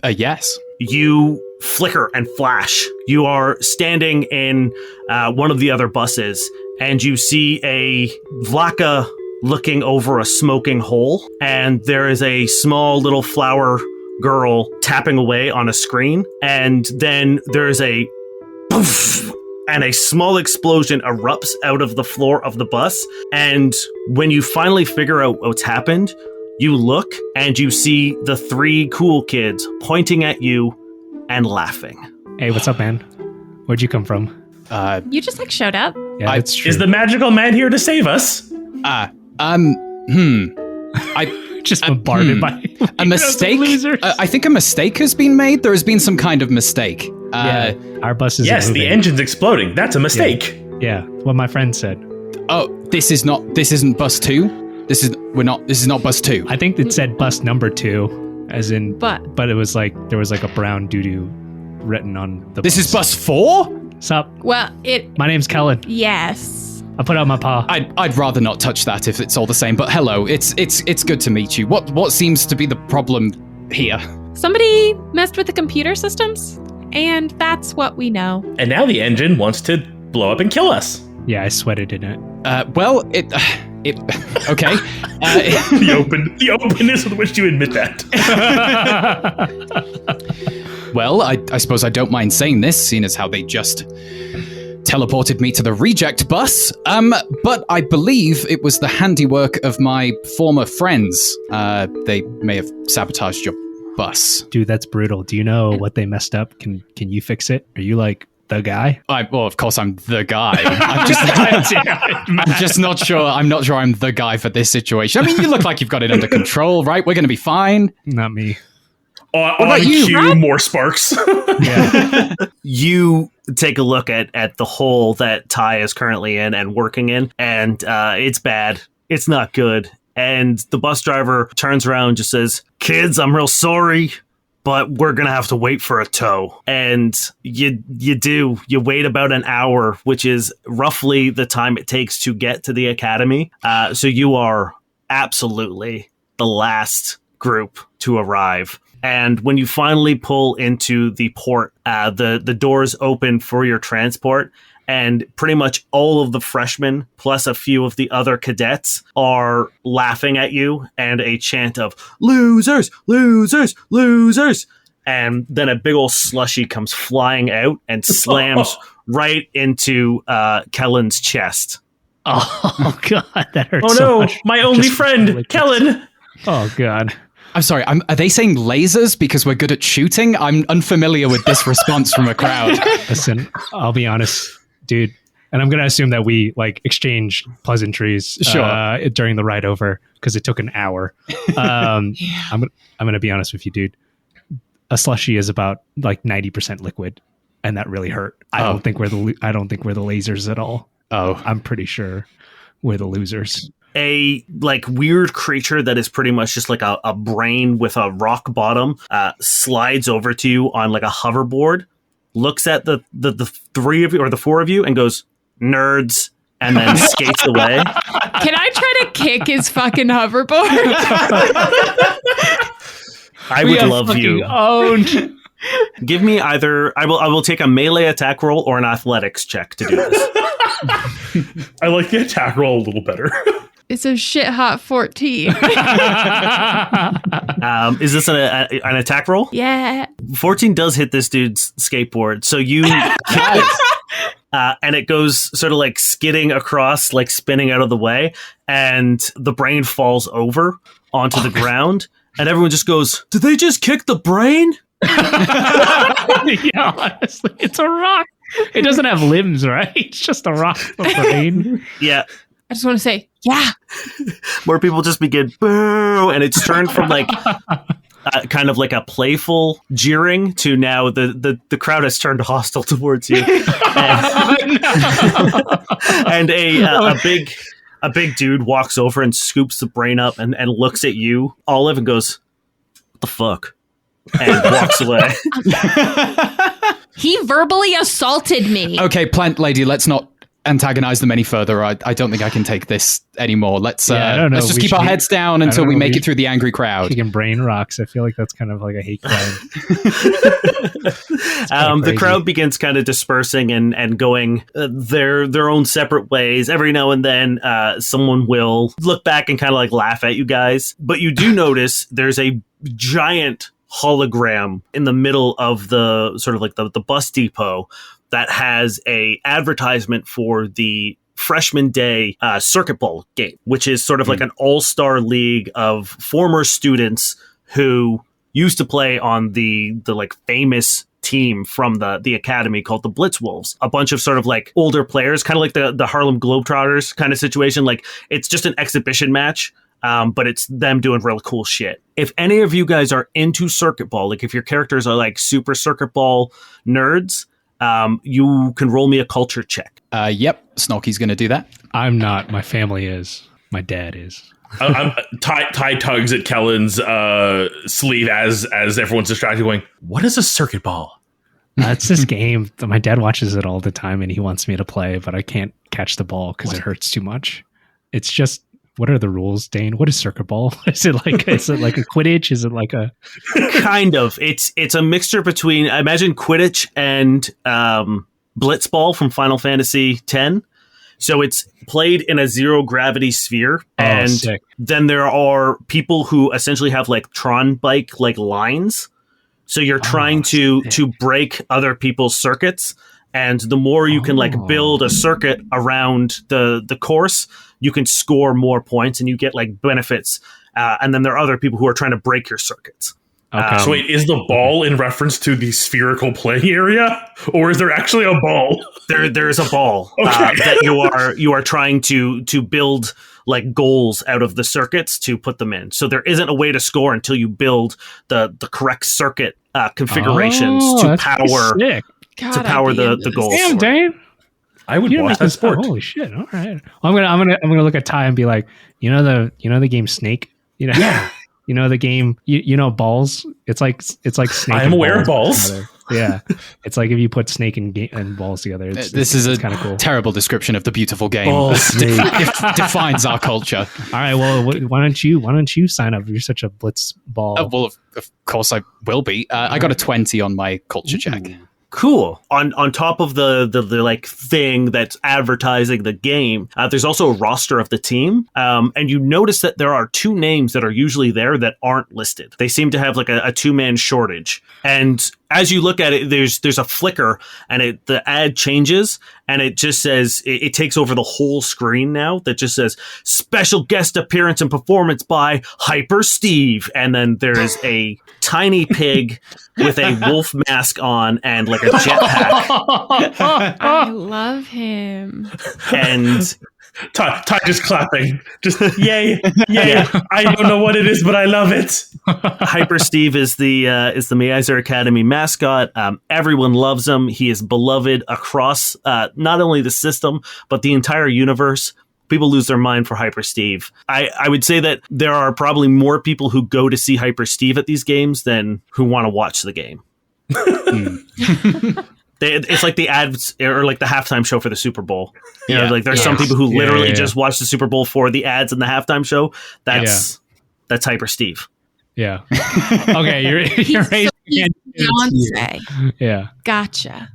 Yes. You flicker and flash. You are standing in one of the other buses, and you see a Vlaka looking over a smoking hole, and there is a small little flower girl tapping away on a screen, and then there's a poof, and a small explosion erupts out of the floor of the bus, and when you finally figure out what's happened, you look and you see the 3 cool kids pointing at you and laughing. Hey, what's up, man? Where'd you come from? You just like showed up. Yeah, that's true. Is the magical man here to save us? I just bombarded by a mistake. I think a mistake has been made. There has been some kind of mistake. Our bus is Yes, moving. the engine's exploding. That's a mistake. Yeah, what my friend said. Oh, this isn't bus 2. This is not bus 2. I think it said bus number 2, as in, but it was like there was like a brown doo-doo written on the. This is bus 4. Sup? Well, My name's Kellen. yes. I put out my paw. I'd rather not touch that if it's all the same. But hello, it's good to meet you. What seems to be the problem here? Somebody messed with the computer systems, and that's what we know. And now the engine wants to blow up and kill us. Yeah, I sweated in it. Well, it okay. The openness with which you admit that. Well, I suppose I don't mind saying this, seeing as how they just teleported me to the reject bus. But I believe it was the handiwork of my former friends. They may have sabotaged your bus. Dude, that's brutal. Do you know what they messed up? Can you fix it? Are you like the guy? Well, of course I'm the guy. I'm just not sure. I'm not sure I'm the guy for this situation. I mean, you look like you've got it under control, right? We're going to be fine. Not me. On cue, more sparks. Yeah. You take a look at the hole that Ty is currently in and working in, and it's bad. It's not good. And the bus driver turns around and just says, "Kids, I'm real sorry, but we're going to have to wait for a tow." And you wait about an hour, which is roughly the time it takes to get to the academy. So you are absolutely the last group to arrive. And when you finally pull into the port, the doors open for your transport, and pretty much all of the freshmen, plus a few of the other cadets, are laughing at you, and a chant of "Losers! Losers! Losers!" And then a big old slushie comes flying out and slams right into Kellen's chest. Oh God, that hurts. Oh so no, much. my only Just friend, liquids. Kellen. Oh God. I'm sorry, are they saying lasers because we're good at shooting? I'm unfamiliar with this response from a crowd. Listen, I'll be honest, dude, and I'm gonna assume that we like exchanged pleasantries during the ride over because it took an hour. I'm gonna be honest with you, dude. A slushie is about like 90% liquid, and that really hurt. I don't think we're the lasers at all. Oh, I'm pretty sure we're the losers. A like weird creature that is pretty much just like a brain with a rock bottom slides over to you on like a hoverboard, looks at the 3 of you or the 4 of you and goes, "Nerds," and then skates away. Can I try to kick his fucking hoverboard? I would love you. Owned. Give me either I will take a melee attack roll or an athletics check to do this. I like the attack roll a little better. It's a shit hot 14. Is this an attack roll? Yeah. 14 does hit this dude's skateboard. So you and it goes sort of like skidding across, like spinning out of the way, and the brain falls over onto the ground, and everyone just goes, "Did they just kick the brain?" Yeah, honestly, it's a rock. It doesn't have limbs, right? It's just a rock with a brain. Yeah. I just want to say, yeah. More people just begin boo, and it's turned from like kind of like a playful jeering to now the crowd has turned hostile towards you, and a big dude walks over and scoops the brain up and looks at you, Olive, and goes, "What the fuck?" and walks away. He He verbally assaulted me. Okay, Plant Lady, let's not antagonize them any further. I don't think I can take this anymore. Let's I don't know. let's just We keep our should- heads down until we make it through the angry crowd. Kicking brain rocks. I feel like that's kind of like a hate crime. The crazy. crowd begins kind of dispersing and going their own separate ways. Every now and then, someone will look back and kind of like laugh at you guys. But you do notice there's a giant hologram in the middle of the sort of like the bus depot that has a advertisement for the Freshman Day Circuit Ball game, which is sort of like an all-star league of former students who used to play on the like famous team from the academy called the Blitzwolves. A bunch of sort of like older players, kind of like the Harlem Globetrotters kind of situation. Like it's just an exhibition match. But it's them doing real cool shit. If any of you guys are into Circuit Ball, like if your characters are like super Circuit Ball nerds, you can roll me a culture check. Yep, Snorky's going to do that. I'm not. My family is. My dad is. Ty tugs at Kellen's sleeve as everyone's distracted, going, "What is a circuit ball?" It's this game. My dad watches it all the time, and he wants me to play, but I can't catch the ball because it hurts too much. It's just. What are the rules, Dane? What is circuit ball? Is it like a Quidditch? Is it like a kind of? It's a mixture between, I imagine, Quidditch and Blitzball from Final Fantasy X. So it's played in a zero gravity sphere, and sick. then there are people who essentially have like Tron bike like lines. So you're trying to break other people's circuits. And the more you can like build a circuit around the course, you can score more points and you get like benefits. And then there are other people who are trying to break your circuits. Okay. So wait, is the ball in reference to the spherical playing area, or is there actually a ball? There's a ball Okay. that you are trying to build like goals out of the circuits to put them in. So there isn't a way to score until you build the correct circuit configurations to that's pretty power sick. God, to power the goals. Damn, Dane. I would You don't watch make that this sport. Holy shit! All right, I'm gonna look at Ty and be like, you know the game Snake. Yeah. You know the game. You know balls. It's like Snake. I am and aware of balls. together. Yeah, it's like if you put Snake and balls together. This is a kind of cool. terrible description of the beautiful game. Ball snake. Defines our culture. All right, well, why don't you sign up? You're such a blitz ball. Well, of course I will be. I got a 20 on my culture check. Cool. On top of the like thing that's advertising the game, there's also a roster of the team. And you notice that there are two names that are usually there that aren't listed. They seem to have like a 2-man shortage. And as you look at it, there's a flicker and the ad changes and it just says, it takes over the whole screen now that just says special guest appearance and performance by Hyper Steve. And then there's a tiny pig with a wolf mask on and like a jetpack. I love him. And Ty just clapping. Just yay. I don't know what it is, but I love it. Hyper Steve is the Meiser Academy mascot. Everyone loves him. He is beloved across not only the system, but the entire universe. People lose their mind for Hyper Steve. I would say that there are probably more people who go to see Hyper Steve at these games than who want to watch the game. It's like the ads or like the halftime show for the Super Bowl. You know, like there's some people who literally just watch the Super Bowl for the ads and the halftime show. That's Hyper Steve. Yeah. Okay, you're raising He's Beyonce. Yeah. Gotcha.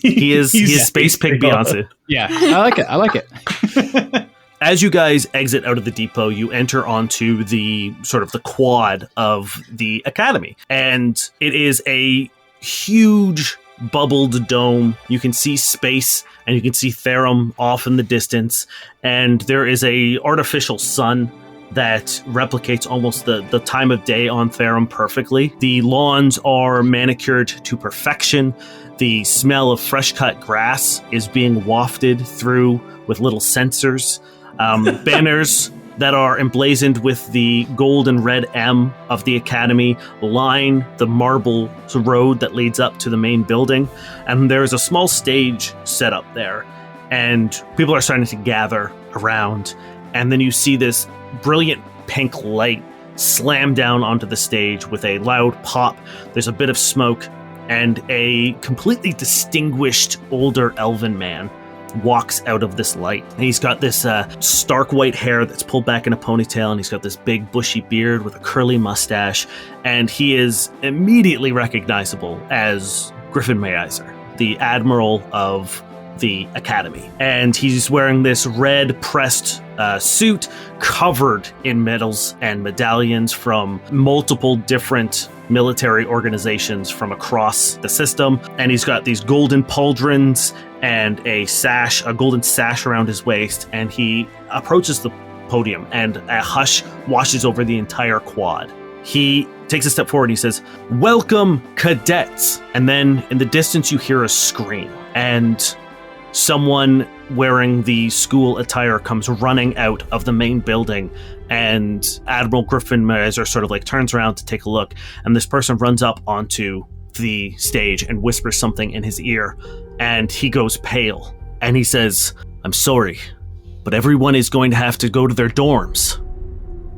He is Space Pig Beyonce. Yeah, I like it. As you guys exit out of the depot, you enter onto the sort of the quad of the academy. And it is a huge bubbled dome. You can see space and you can see Therum off in the distance. And there is a artificial sun that replicates almost the time of day on Therum perfectly. The lawns are manicured to perfection. The smell of fresh cut grass is being wafted through with little sensors. Banners that are emblazoned with the gold and red M of the academy line the marble road that leads up to the main building. And there's a small stage set up there. And people are starting to gather around. And then you see this brilliant pink light slam down onto the stage with a loud pop. There's a bit of smoke. and a completely distinguished older elven man walks out of this light. And he's got this stark white hair that's pulled back in a ponytail, and he's got this big bushy beard with a curly mustache, and he is immediately recognizable as Griffin Mayizer, the admiral of the academy. And he's wearing this red pressed suit covered in medals and medallions from multiple different military organizations from across the system. And he's got these golden pauldrons and a golden sash around his waist. And he approaches the podium, and a hush washes over the entire quad. He takes a step forward and he says, "Welcome, cadets." And then in the distance you hear a scream, and someone wearing the school attire comes running out of the main building, and Admiral Griffin Mayizer sort of like turns around to take a look, and this person runs up onto the stage and whispers something in his ear, and he goes pale, and he says, "I'm sorry, but everyone is going to have to go to their dorms.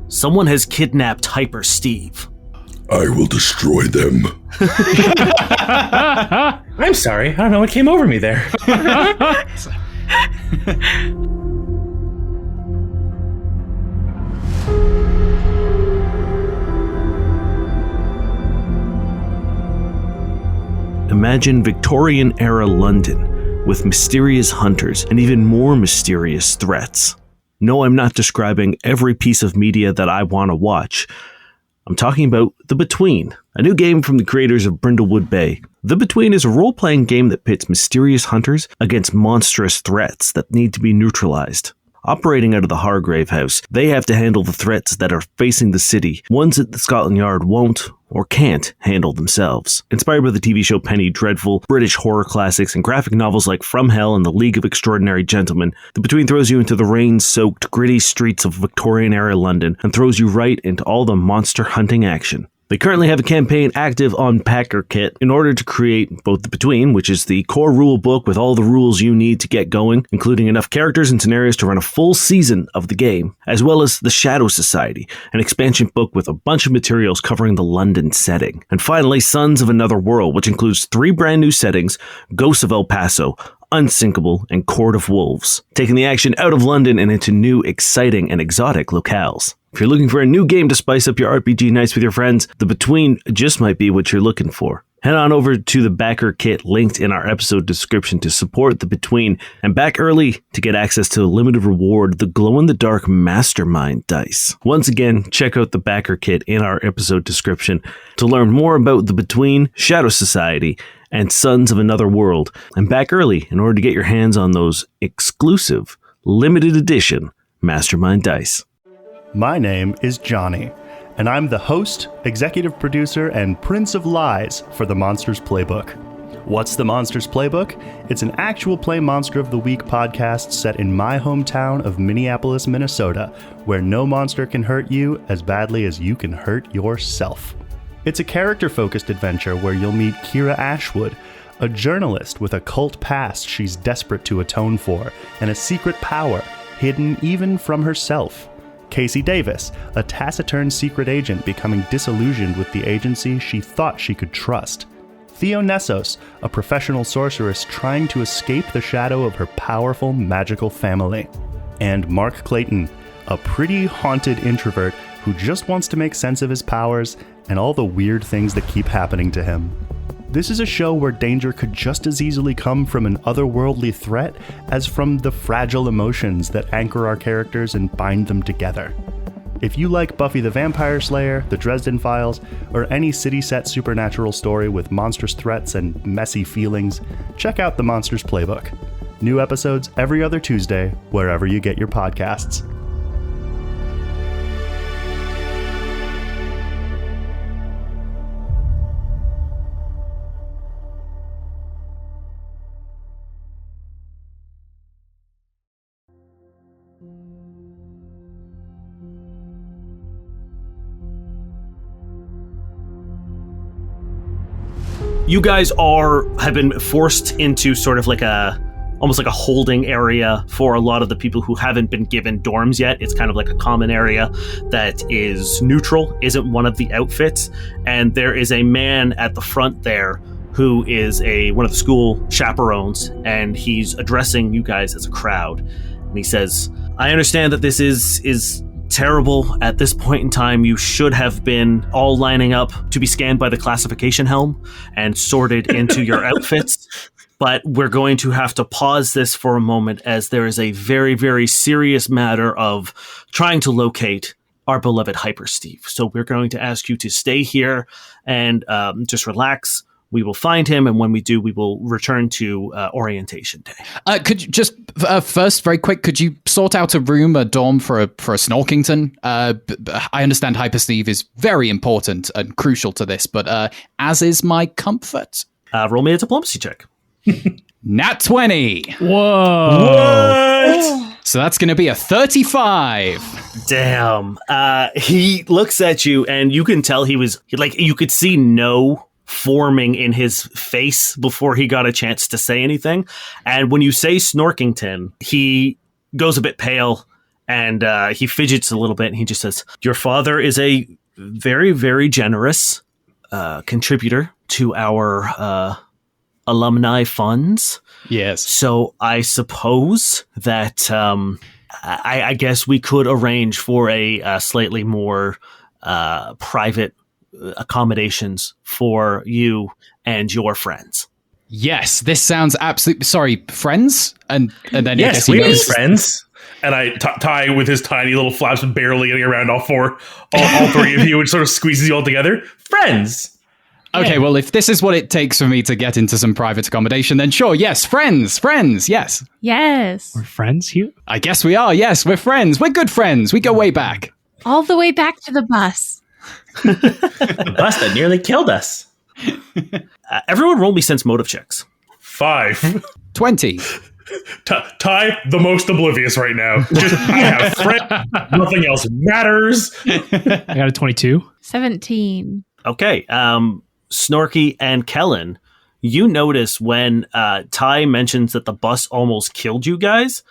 Someone has kidnapped Hyper Steve." I will destroy them. I'm sorry. I don't know what came over me there. Imagine Victorian-era London with mysterious hunters and even more mysterious threats. No, I'm not describing every piece of media that I want to watch. I'm talking about The Between, a new game from the creators of Brindlewood Bay. The Between is a role-playing game that pits mysterious hunters against monstrous threats that need to be neutralized. Operating out of the Hargrave House, they have to handle the threats that are facing the city, ones that the Scotland Yard won't or can't handle themselves. Inspired by the TV show Penny Dreadful, British horror classics, and graphic novels like From Hell and The League of Extraordinary Gentlemen, The Between throws you into the rain-soaked, gritty streets of Victorian-era London and throws you right into all the monster hunting action. They currently have a campaign active on Packer Kit in order to create both The Between, which is the core rule book with all the rules you need to get going, including enough characters and scenarios to run a full season of the game, as well as The Shadow Society, an expansion book with a bunch of materials covering the London setting. And finally, Sons of Another World, which includes 3 brand new settings: Ghosts of El Paso, Unsinkable, and Court of Wolves, taking the action out of London and into new, exciting, and exotic locales. If you're looking for a new game to spice up your RPG nights with your friends, The Between just might be what you're looking for. Head on over to the backer kit linked in our episode description to support The Between, and back early to get access to a limited reward, the glow-in-the-dark Mastermind dice. Once again, check out the backer kit in our episode description to learn more about The Between, Shadow Society, and Sons of Another World, and back early in order to get your hands on those exclusive, limited edition Mastermind dice. My name is Johnny, and I'm the host, executive producer, and Prince of Lies for the Monsters Playbook. What's the Monsters Playbook? It's an actual play Monster of the Week podcast set in my hometown of Minneapolis, Minnesota, where no monster can hurt you as badly as you can hurt yourself. It's a character-focused adventure where you'll meet Kira Ashwood, a journalist with a cult past she's desperate to atone for, and a secret power hidden even from herself. Casey Davis, a taciturn secret agent becoming disillusioned with the agency she thought she could trust. Theo Nessos, a professional sorceress trying to escape the shadow of her powerful magical family. And Mark Clayton, a pretty haunted introvert who just wants to make sense of his powers and all the weird things that keep happening to him. This is a show where danger could just as easily come from an otherworldly threat as from the fragile emotions that anchor our characters and bind them together. If you like Buffy the Vampire Slayer, The Dresden Files, or any city-set supernatural story with monstrous threats and messy feelings, check out the Monsters Playbook. New episodes every other Tuesday, wherever you get your podcasts. You guys have been forced into sort of like almost like a holding area for a lot of the people who haven't been given dorms yet. It's kind of like a common area that is neutral, isn't one of the outfits. And there is a man at the front there who is one of the school chaperones, and he's addressing you guys as a crowd. And he says, I understand that this is terrible. At this point in time, you should have been all lining up to be scanned by the classification helm and sorted into your outfits. But we're going to have to pause this for a moment, as there is a very, very serious matter of trying to locate our beloved Hyper Steve. So we're going to ask you to stay here and just relax. We will find him, and when we do, we will return to orientation day. Could you just first, very quick, could you sort out a room, a dorm for a Snorkington? I understand Hyper Steve is very important and crucial to this, but as is my comfort. Roll me a diplomacy check. Nat 20. Whoa. What? So that's going to be a 35. Damn. He looks at you, and you can tell you could see no forming in his face before he got a chance to say anything. And when you say Snorkington, he goes a bit pale, and he fidgets a little bit, and he just says, your father is a very, very generous contributor to our alumni funds. Yes. So I suppose that I guess we could arrange for a slightly more private accommodations for you and your friends. Yes, this sounds absolutely... Sorry, friends? And then Yes, we are his friends. And Ty, with his tiny little flaps, barely getting around all three of you, and sort of squeezes you all together. Friends! Okay, well, if this is what it takes for me to get into some private accommodation, then sure, yes, friends, yes. Yes. We're friends, Hute? I guess we are, yes, we're friends. We're good friends. We go way back. All the way back to the bus. The bus that nearly killed us. Everyone roll me sense motive checks. 5. 20. Ty, the most oblivious right now. Just, I have friends. Nothing else matters. I got a 22. 17. Okay, Snorky and Kellen, you notice when Ty mentions that the bus almost killed you guys,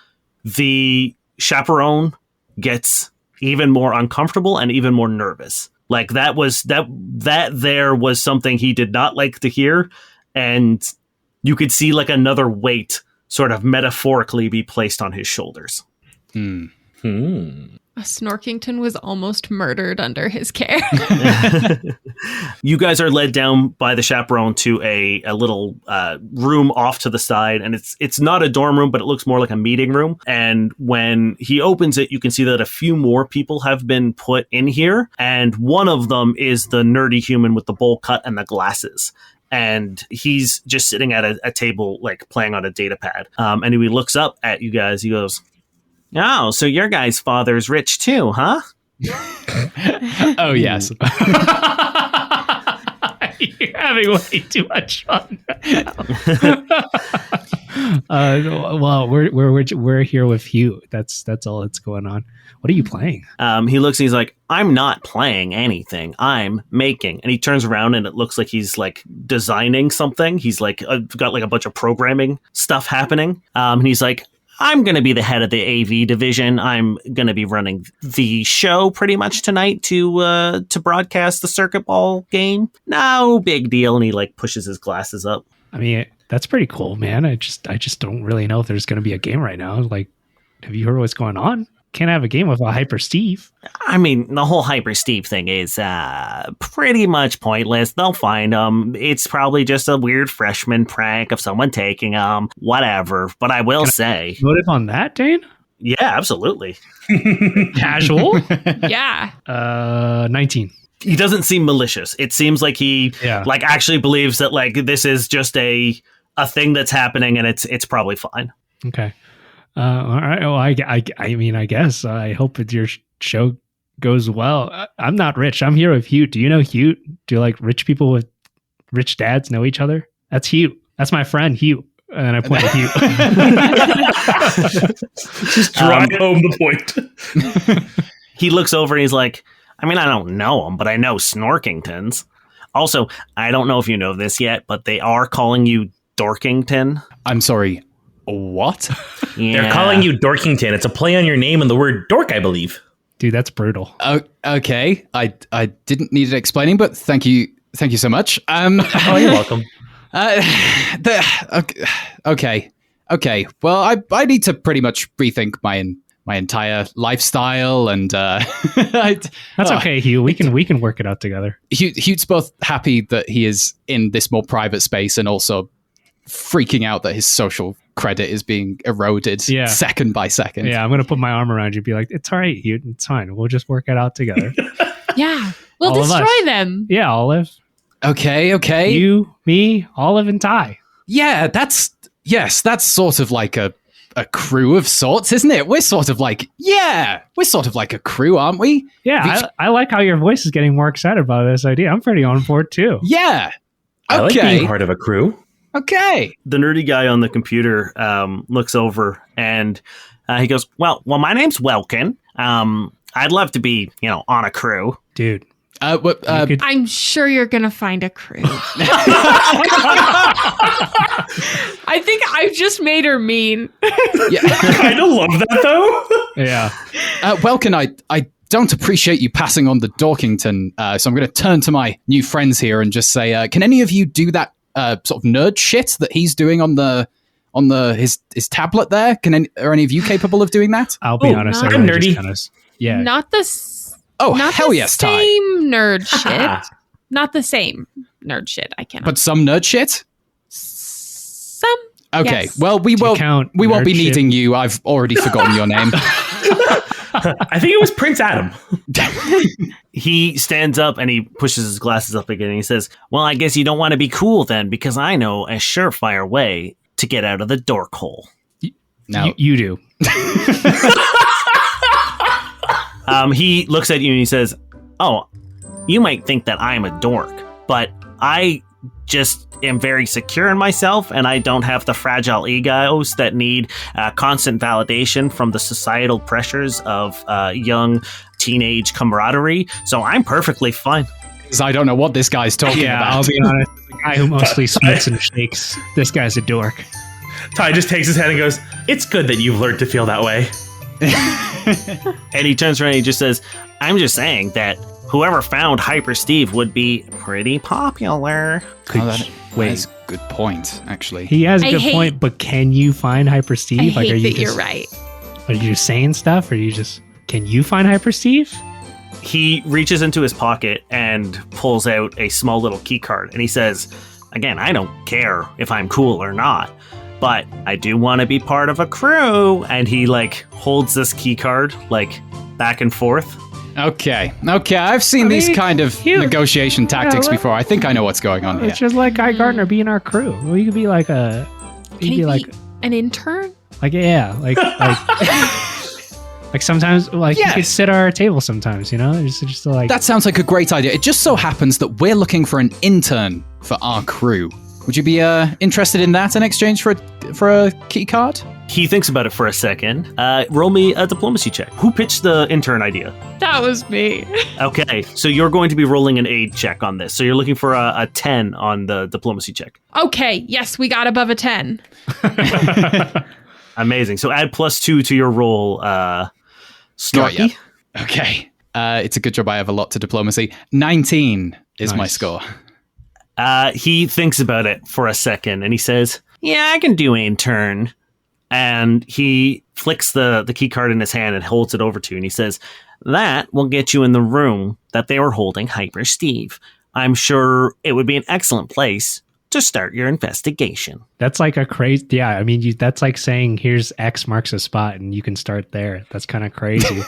the chaperone gets even more uncomfortable and even more nervous. Like that was something he did not like to hear, and you could see like another weight sort of metaphorically be placed on his shoulders. A Snorkington was almost murdered under his care. You guys are led down by the chaperone to a little room off to the side, and it's not a dorm room, but it looks more like a meeting room. And when he opens it, you can see that a few more people have been put in here, and one of them is the nerdy human with the bowl cut and the glasses. And he's just sitting at a table, like playing on a data pad. And he looks up at you guys. He goes, "Oh, so your guy's father's rich too, huh?" Oh, yes. You're having way too much fun right now. Well, we're here with Hute. That's all that's going on. What are you playing? He looks and he's like, "I'm not playing anything. I'm making." And he turns around and it looks like he's like designing something. He's like got like a bunch of programming stuff happening. And he's like, "I'm going to be the head of the AV division. I'm going to be running the show pretty much tonight to broadcast the circuit ball game. No big deal." And he like pushes his glasses up. I mean, that's pretty cool, man. I just don't really know if there's going to be a game right now. Like, have you heard what's going on? Can't have a game without Hyper Steve. I mean, the whole Hyper Steve thing is pretty much pointless. They'll find him. It's probably just a weird freshman prank of someone taking him. Whatever. But I will say... Motive on that, Dane? Yeah, absolutely. Casual? Yeah. 19. He doesn't seem malicious. It seems like he like actually believes that like this is just a thing that's happening, and it's probably fine. Okay. All right. Well, I mean, I guess I hope that your show goes well. I'm not rich. I'm here with Hute. Do you know Hute? Do like rich people with rich dads know each other? That's Hute. That's my friend Hute. And I point at Hute. Just drive home the point. He looks over and he's like, "I mean, I don't know him, but I know Snorkingtons. Also, I don't know if you know this yet, but they are calling you Dorkington." I'm sorry. What? Yeah. They're calling you Dorkington. It's a play on your name and the word dork, I believe. Dude, that's brutal. Oh, okay. I didn't need it explaining, but thank you so much. Oh, you're welcome. Okay. Well, I need to pretty much rethink my entire lifestyle, and That's okay, Hugh. We can work it out together. Hute's both happy that he is in this more private space, and also freaking out that his social credit is being eroded second by second. Yeah, I'm gonna put my arm around you and be like, it's all right, Hugh. It's fine. We'll just work it out together. Yeah. We'll All of destroy us. them. Yeah, Olive. Okay. You, me, Olive, and Ty. Yeah, that's sort of like a crew of sorts, isn't it? We're sort of like a crew, aren't we? Yeah, I like how your voice is getting more excited about this idea. I'm pretty on board too. Yeah. I like being part of a crew. Okay. The nerdy guy on the computer looks over and he goes, well, my name's Welkin. I'd love to be, on a crew. Dude. I'm sure you're going to find a crew. I think I've just made her mean. Yeah. I kind of love that, though. Yeah. Welkin, I don't appreciate you passing on the Dorkington, so I'm going to turn to my new friends here and just say, can any of you do that sort of nerd shit that he's doing on his tablet there? Are any of you capable of doing that? I'll be honest. I'm nerdy. Yeah. Not the same nerd shit. Not the same nerd shit. I cannot. But some nerd shit? Some. Okay. Yes. Well, we won't be needing you. I've already forgotten your name. I think it was Prince Adam. He stands up and he pushes his glasses up again and he says, well, I guess you don't want to be cool then, because I know a surefire way to get out of the dork hole. No. You do. He looks at you and he says, oh, you might think that I'm a dork, but I just am very secure in myself and I don't have the fragile egos that need constant validation from the societal pressures of young teenage camaraderie. So I'm perfectly fine. I don't know what this guy's talking about. I'll be honest. The guy who mostly smokes and shakes. This guy's a dork. Ty just takes his head and goes, it's good that you've learned to feel that way. And he turns around and he just says, I'm just saying that whoever found Hyper Steve would be pretty popular. That's a good point, actually. He has a good point, but can you find Hyper Steve? I hate that you're right. Are you just saying stuff, or can you find Hyper Steve? He reaches into his pocket and pulls out a small little key card and he says, again, I don't care if I'm cool or not, but I do want to be part of a crew. And he holds this key card back and forth. Okay. I've seen these kind of negotiation tactics before. I think I know what's going on here. It's just like Guy Gardner being our crew. Well, you could be like a... Can he be an intern? Like sometimes, you could sit at our table sometimes, just like... That sounds like a great idea. It just so happens that we're looking for an intern for our crew. Would you be interested in that in exchange for a key card? He thinks about it for a second. Roll me a diplomacy check. Who pitched the intern idea? That was me. Okay, so you're going to be rolling an aid check on this. So you're looking for a 10 on the diplomacy check. Okay, yes, we got above a 10. Amazing. So add +2 to your roll, Snarky. Okay. It's a good job I have a lot to diplomacy. 19 is my score. He thinks about it for a second and he says, yeah, I can do intern. And he flicks the key card in his hand and holds it over to you. And he says, that will get you in the room that they were holding Hyper Steve. I'm sure it would be an excellent place to start your investigation. That's like a crazy... Yeah, I mean, that's like saying, here's X marks a spot and you can start there. That's kind of crazy.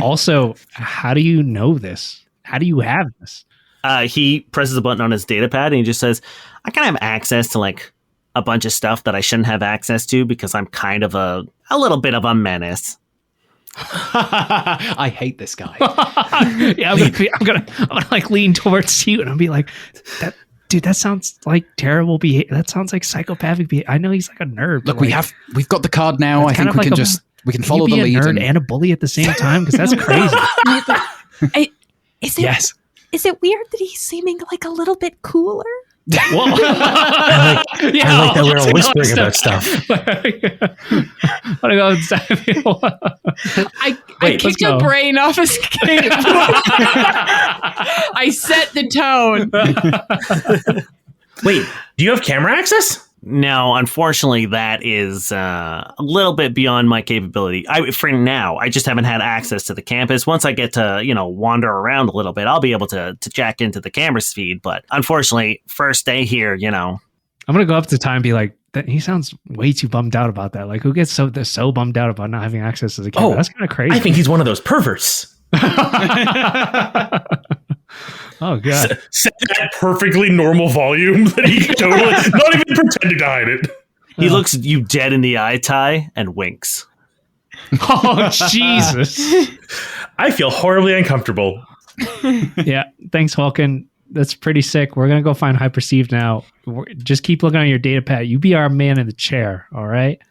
Also, how do you know this? How do you have this? He presses a button on his data pad and he just says, I can have access to a bunch of stuff that I shouldn't have access to because I'm kind of a little bit of a menace. I hate this guy. Yeah, I'm gonna lean towards you and I'll be like, that sounds like terrible behavior. That sounds like psychopathic behavior. I know he's like a nerd. Look, we've got the card now. I think we can follow the lead. Can you be a nerd and a bully at the same time? Because that's crazy. Is it weird that he's seeming a little bit cooler? I like that we're all whispering about stuff. I kicked a brain off his game. I set the tone. Wait, do you have camera access? No, unfortunately, that is a little bit beyond my capability. For now, I just haven't had access to the campus. Once I get to, wander around a little bit, I'll be able to jack into the camera's feed. But unfortunately, first day here, I'm going to go up to Ty and be like, he sounds way too bummed out about that. Like, who gets so bummed out about not having access to the camera? That's kind of crazy. I think he's one of those perverts. Oh, God. Set that perfectly normal volume that he totally, not even pretending to hide it. He looks you dead in the eye, Ty, and winks. Oh, Jesus. I feel horribly uncomfortable. Yeah, thanks, Vulcan. That's pretty sick. We're going to go find Hypersteve now. Just keep looking on your data pad. You be our man in the chair, all right?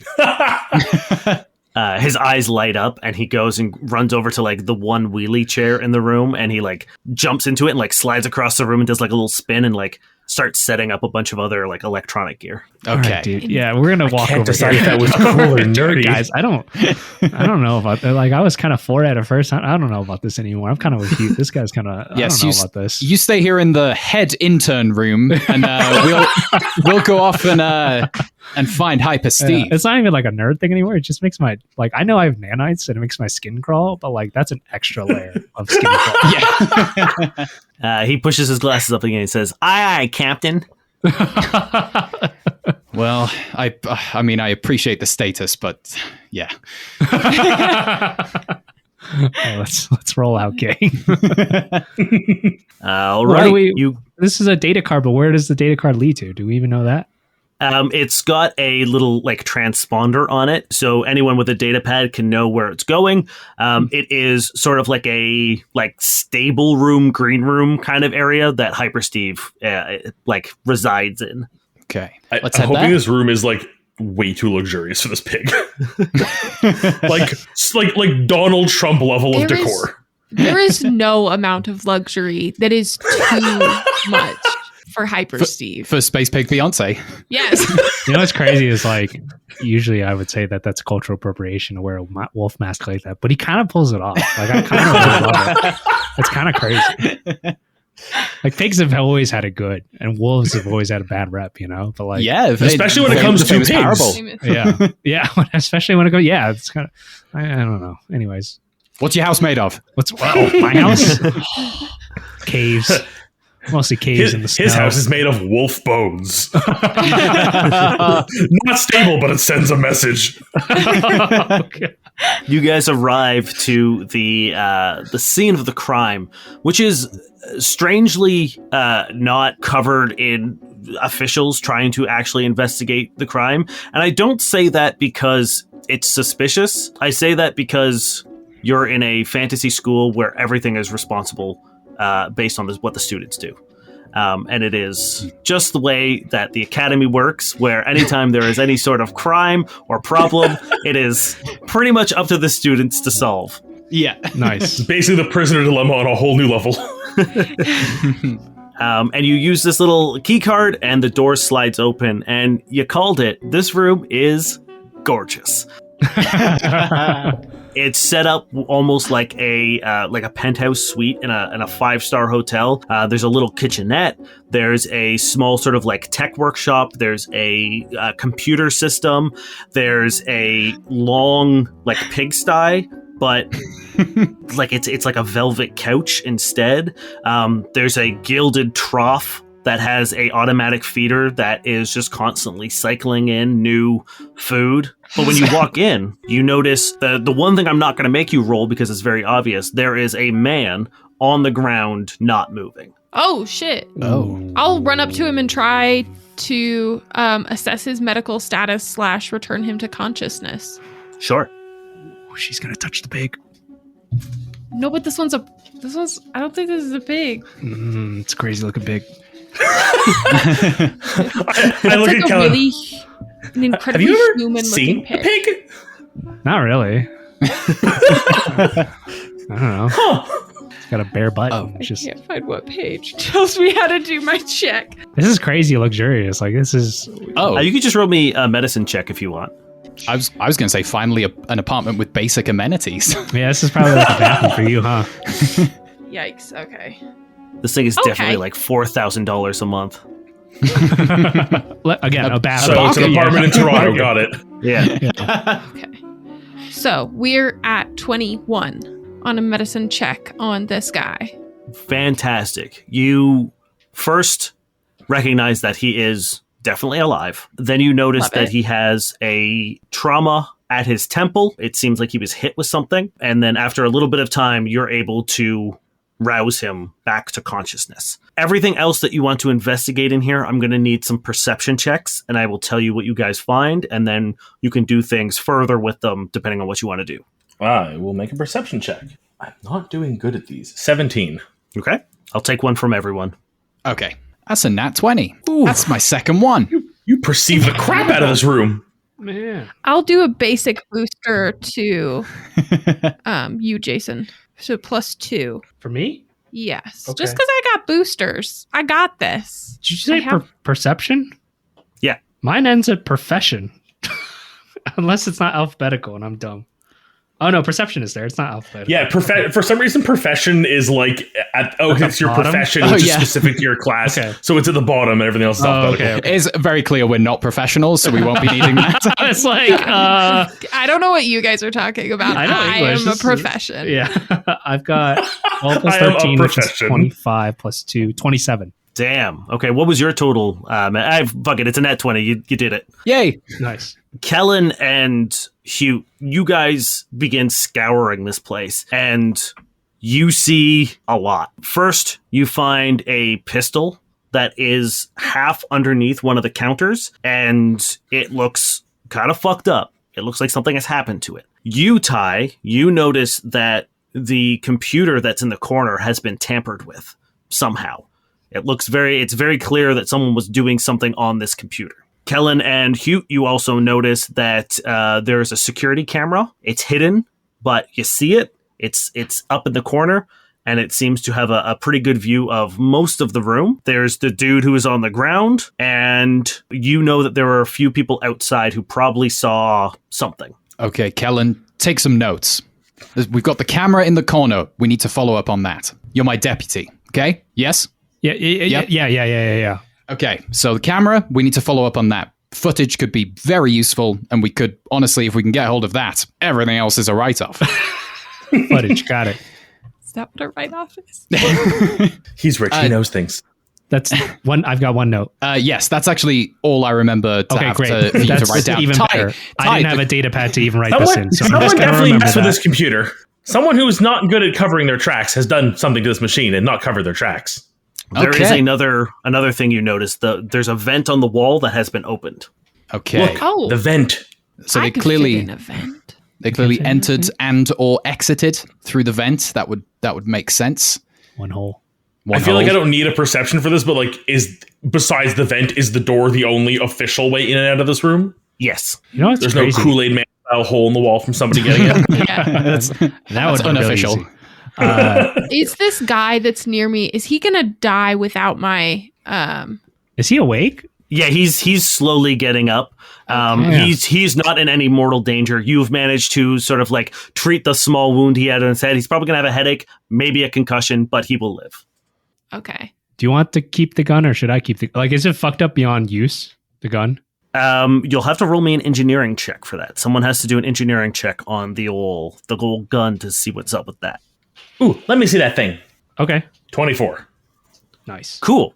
His eyes light up and he goes and runs over to like the one wheelie chair in the room and he like jumps into it and like slides across the room and does like a little spin and like starts setting up a bunch of other like electronic gear. Okay, right, dude. Yeah, we're gonna walk over decide here. if that was cool or nerdy, guys. I don't know about that. Like I was kind of for it at first. I don't know about this anymore. I'm kind of with you. This guy's kind of. Yes, I don't know about this. You stay here in the head intern room, and we'll go off and find Hypersteve. It's not even like a nerd thing anymore. It just makes my I know I have nanites and it makes my skin crawl, but like that's an extra layer of skin crawl. Yeah. He pushes his glasses up again and says, "Aye, Captain." Well, I mean, I appreciate the status, but yeah. Let's roll out, gang. All right. This is a data card, but where does the data card lead to? Do we even know that? It's got a little like transponder on it, so anyone with a data pad can know where it's going. It is sort of like a stable room, green room kind of area that Hypersteve resides in. Okay, I'm hoping this room is like way too luxurious for this pig. like Donald Trump level of decor. There is no amount of luxury that is too much for Hypersteve. For Space Pig Beyonce. Yes. You know what's crazy is usually I would say that's cultural appropriation to wear a wolf mask like that, but he kind of pulls it off. Like I kind of love it. It's kind of crazy. Like pigs have always had it good, and wolves have always had a bad rep, But especially when it comes to pigs. Parable. Yeah, especially when it goes. Yeah, it's kind of. I don't know. Anyways, what's your house made of? My house? Caves. Mostly caves in the snow. His house is made of wolf bones. Not stable, but it sends a message. Okay. You guys arrive to the scene of the crime, which is strangely not covered in officials trying to actually investigate the crime. And I don't say that because it's suspicious. I say that because you're in a fantasy school where everything is responsible based on what the students do. And it is just the way that the academy works, where anytime there is any sort of crime or problem, it is pretty much up to the students to solve. Yeah. Nice. Basically the prisoner dilemma on a whole new level. And you use this little key card and the door slides open and you called it. This room is gorgeous. It's set up almost like a penthouse suite in a 5-star hotel. There's a little kitchenette. There's a small sort of like tech workshop. There's a computer system. There's a long like pigsty, but like it's like a velvet couch instead. There's a gilded trough that has a automatic feeder that is just constantly cycling in new food. But when you walk in, you notice the one thing I'm not going to make you roll because it's very obvious. There is a man on the ground not moving. Oh, shit. Oh. I'll run up to him and try to assess his medical status / return him to consciousness. Sure. Oh, she's going to touch the pig. No, but this one's I don't think this is a pig. It's a crazy looking pig. I look at Kellen. An incredibly Have you ever human seen looking a pig? Not really. I don't know. Huh. It's got a bare butt. I can't find what page tells me how to do my check. This is crazy luxurious. Like this is. You can just roll me a medicine check if you want. I was going to say finally an apartment with basic amenities. Yeah, this is probably like a bathroom for you, huh? Yikes. Okay. This thing is definitely like $4,000 a month. Again, a bad. So it's an apartment in Toronto. Got it. Yeah. Okay. So we're at 21 on a medicine check on this guy. Fantastic. You first recognize that he is definitely alive. Then you notice Love that it. he has a trauma at his temple. It seems like he was hit with something. And then after a little bit of time, you're able to rouse him back to consciousness. Everything else that you want to investigate in here, I'm going to need some perception checks, and I will tell you what you guys find, and then you can do things further with them depending on what you want to do. I will make a perception check. I'm not doing good at these. 17. Okay? I'll take one from everyone. Okay. That's a nat 20. That's my second one. You perceive the crap out of this room. Man. I'll do a basic booster to you, Jason. So +2. For me? Yes. Okay. Just because I got boosters. I got this. Did you say I have- perception? Yeah. Mine ends at profession. Unless it's not alphabetical and I'm dumb. Oh no, perception is there. It's not alphabetical. Yeah, for some reason, profession is like it's your bottom? profession, Oh, which yeah. is specific to your class. Okay. So it's at the bottom, and everything else is Oh, alphabetical. okay. It's very clear we're not professionals, so we won't be needing that. It's like, I don't know what you guys are talking about. I know English. am a This is- profession. yeah, I've got 12 plus I am a 13, which is profession. 25 plus 2, 27. Damn. Okay, what was your total? Fuck it, it's a net 20. You did it. Yay. Nice. Kellen and Hute, you guys begin scouring this place, and you see a lot. First, you find a pistol that is half underneath one of the counters, and it looks kind of fucked up. It looks like something has happened to it. You, Ty, you notice that the computer that's in the corner has been tampered with somehow. It's very clear that someone was doing something on this computer. Kellen and Hute, you also notice that there's a security camera. It's hidden, but you see it. It's up in the corner, and it seems to have a pretty good view of most of the room. There's the dude who is on the ground, and you know that there are a few people outside who probably saw something. Okay, Kellen, take some notes. We've got the camera in the corner. We need to follow up on that. You're my deputy, okay? Yes? Yeah. Okay, so the camera, we need to follow up on that. Footage could be very useful, and we could, honestly, if we can get hold of that, everything else is a write-off. Footage, got it. Is that what a write-off is? He's rich. He knows things. That's one. I've got one note. Yes, that's actually all I remember to Okay, have great. for you That's to write down. even Ty, better. I Ty, didn't have a data pad to even write this in. So I'm Someone just gonna definitely remember messed with that. this computer. Someone who is not good at covering their tracks has done something to this machine and not covered their tracks. There is Okay. another thing you notice. There's a vent on the wall that has been opened. Okay, Look, Oh. the vent. so I they could clearly fit in a vent. entered and or exited through the vent. That would make sense. One hole. One I feel like hole. I don't need a perception for this, but like, besides the vent, is the door the only official way in and out of this room? Yes. You know what's There's crazy? no Kool-Aid Man style hole in the wall from somebody getting it. Yeah. That's That that's would be really unofficial. easy. Is this guy that's near me, is he going to die without my... Is he awake? Yeah, he's slowly getting up. Yeah. He's not in any mortal danger. You've managed to sort of like treat the small wound he had in his head. He's probably gonna have a headache, maybe a concussion, but he will live. Okay. Do you want to keep the gun or should I keep the... Like, is it fucked up beyond use, the gun? You'll have to roll me an engineering check for that. Someone has to do an engineering check on the old gun to see what's up with that. Ooh, let me see that thing. Okay. 24. Nice. Cool.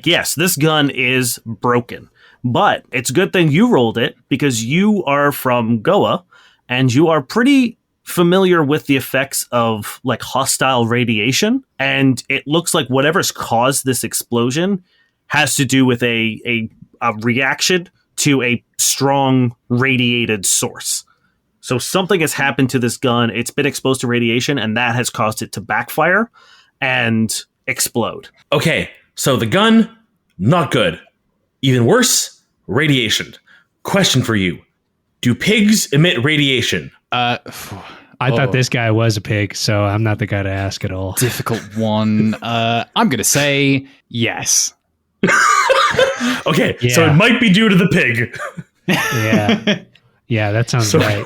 Yes, this gun is broken, but it's a good thing you rolled it because you are from Goa and you are pretty familiar with the effects of like hostile radiation. And it looks like whatever's caused this explosion has to do with a reaction to a strong radiated source. So something has happened to this gun. It's been exposed to radiation and that has caused it to backfire and explode. Okay, so the gun, not good. Even worse, radiation. Question for you. Do pigs emit radiation? I thought this guy was a pig, so I'm not the guy to ask at all. difficult one. I'm gonna say yes. Okay, so Yeah. it might be due to the pig. Yeah. Yeah, that sounds So right.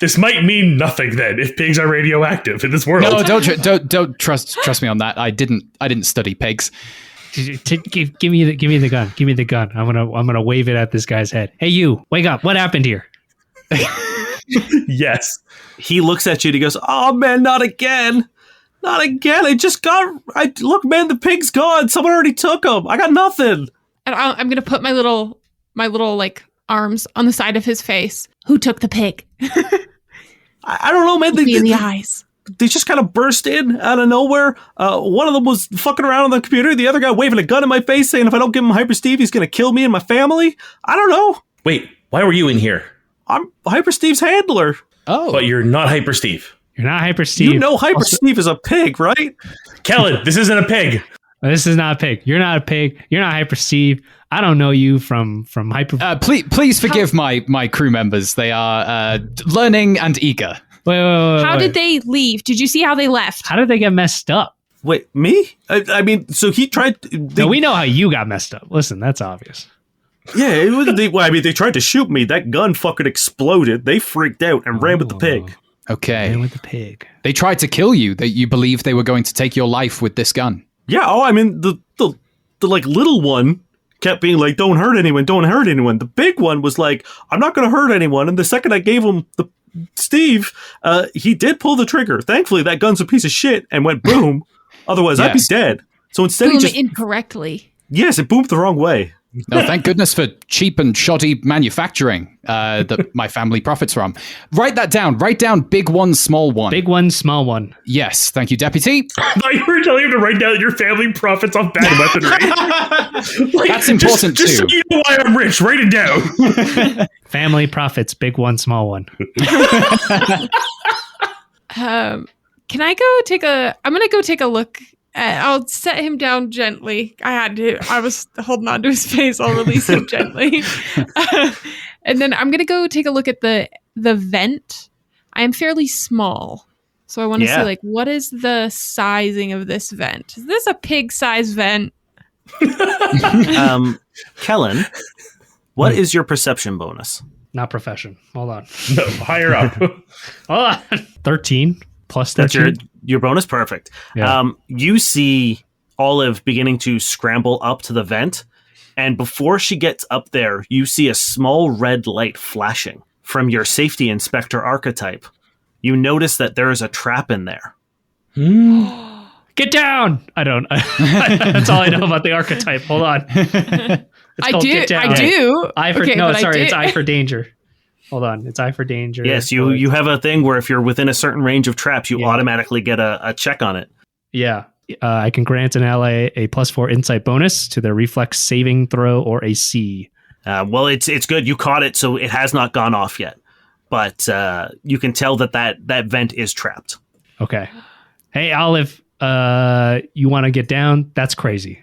this might mean nothing then if pigs are radioactive in this world. No, don't trust me on that. I didn't study pigs. Give me the gun. Give me the gun. I'm gonna wave it at this guy's head. Hey, you, wake up! What happened here? Yes. He looks at you and he goes, "Oh man, not again. Not again. Look, man, the pig's gone. Someone already took him. I got nothing." And I'm gonna put my little like arms on the side of his face. Who took the pig? I don't know, man. Look me in the eyes. They just kind of burst in out of nowhere. One of them was fucking around on the computer. The other guy waving a gun in my face saying if I don't give him Hyper Steve, he's going to kill me and my family. I don't know. Wait, why were you in here? I'm Hyper Steve's handler. Oh. But you're not Hyper Steve. You're not Hyper Steve. You know Hyper Steve is a pig, right? Kellen, this isn't a pig. This is not a pig. You're not a pig. You're not Hyper Steve. I don't know you from Hyper. Please forgive my crew members. They are learning and eager. Wait. How did they leave? Did you see how they left? How did they get messed up? Wait, me? I mean, so he tried... No, we know how you got messed up. Listen, that's obvious. Yeah, they tried to shoot me. That gun fucking exploded. They freaked out and ran with the pig. Okay. Ran with the pig. They tried to kill you. That you believe they were going to take your life with this gun. Yeah, I mean, the like little one kept being like, don't hurt anyone. The big one was like, I'm not going to hurt anyone. And the second I gave him the Steve, he did pull the trigger. Thankfully, that gun's a piece of shit and went boom. Otherwise, I'd be dead. So instead, Boom he just incorrectly. Yes, it boomed the wrong way. No, thank goodness for cheap and shoddy manufacturing that my family profits from. Write that down. Write down big one, small one. Big one, small one. Yes, thank you, Deputy. I thought you were telling him to write down your family profits off bad weaponry. That's important just too. So you know why I'm rich. Write it down. Family profits, big one, small one. Can I go take a... I'm going to go take a look. I'll set him down gently. I was holding on to his face. I'll release him gently. And then I'm going to go take a look at the vent. I am fairly small. So I want to see, like, what is the sizing of this vent? Is this a pig-sized vent? Kellen, what is your perception bonus? Not profession. Hold on. No, higher up. Hold on. 13 plus 13. That's your bonus? Perfect. Yeah. You see Olive beginning to scramble up to the vent, and before she gets up there, you see a small red light flashing from your safety inspector archetype. You notice that there is a trap in there. Get down! I don't. That's all I know about the archetype. Hold on. I do. I for okay, no, but sorry, it's I for danger. Hold on, it's I for danger. Yes, you have a thing where if you're within a certain range of traps, you automatically get a check on it. Yeah. I can grant an ally a +4 insight bonus to their reflex saving throw or a C. Well, it's good. You caught it, so it has not gone off yet. But you can tell that vent is trapped. Okay. Hey, Olive, you want to get down? That's crazy.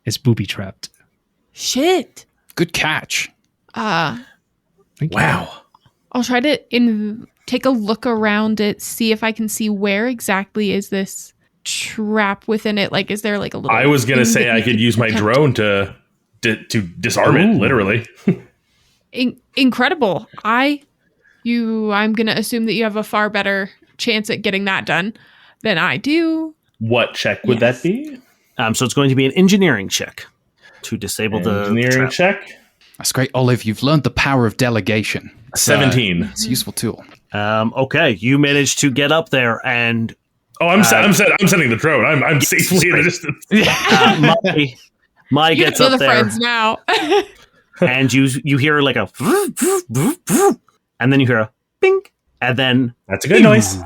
It's booby trapped. Shit. Good catch. Wow. I'll try to take a look around it, see if I can see where exactly is this trap within it. Like, is there like a little... I was going to say I could use my drone to disarm it, literally. Incredible. I'm going to assume that you have a far better chance at getting that done than I do. What check would that be? So it's going to be an engineering check to disable the engineering trap. check. That's great, Olive. You've learned the power of delegation. 17. It's a useful tool. Okay, you managed to get up there, and I'm sending the drone. I'm safely in a distance. Mai gets up there, friends now. and you hear like a, and then you hear a bing, and then that's a good noise.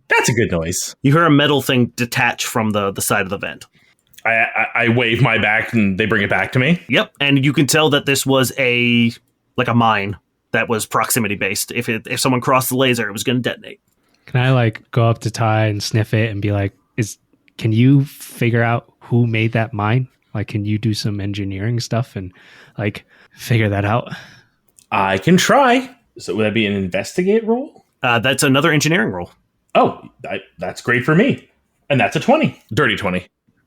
That's a good noise. You hear a metal thing detach from the side of the vent. I wave my back and they bring it back to me. Yep, and you can tell that this was a mine that was proximity based. If someone crossed the laser, it was going to detonate. Can I like go up to Ty and sniff it and be like, can you figure out who made that mine? Like, can you do some engineering stuff and like figure that out? I can try. So would that be an investigate roll? That's another engineering roll. Oh, that's great for me. And that's a 20. Dirty 20.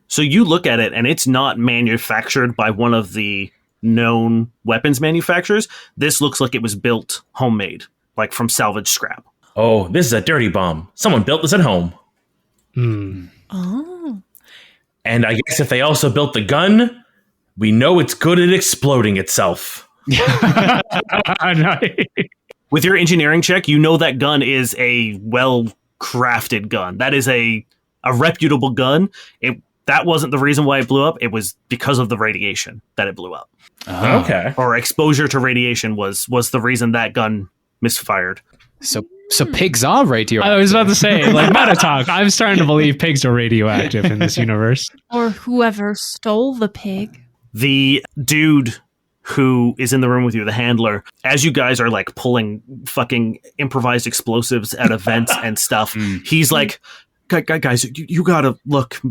So you look at it, and it's not manufactured by one of the known weapons manufacturers. This looks like it was built homemade, like from salvage scrap. Oh, this is a dirty bomb. Someone built this at home. Oh. And I guess if they also built the gun, we know it's good at exploding itself. With your engineering check, you know that gun is a well-crafted gun. That is a reputable gun. That wasn't the reason why it blew up. It was because of the radiation that it blew up. Oh. Okay. Or exposure to radiation was the reason that gun misfired. So pigs are radioactive. I was about to say, like, meta talk. I'm starting to believe pigs are radioactive in this universe. Or whoever stole the pig. The dude who is in the room with you, the handler, as you guys are like pulling fucking improvised explosives at events and stuff, he's like, guys, you gotta look.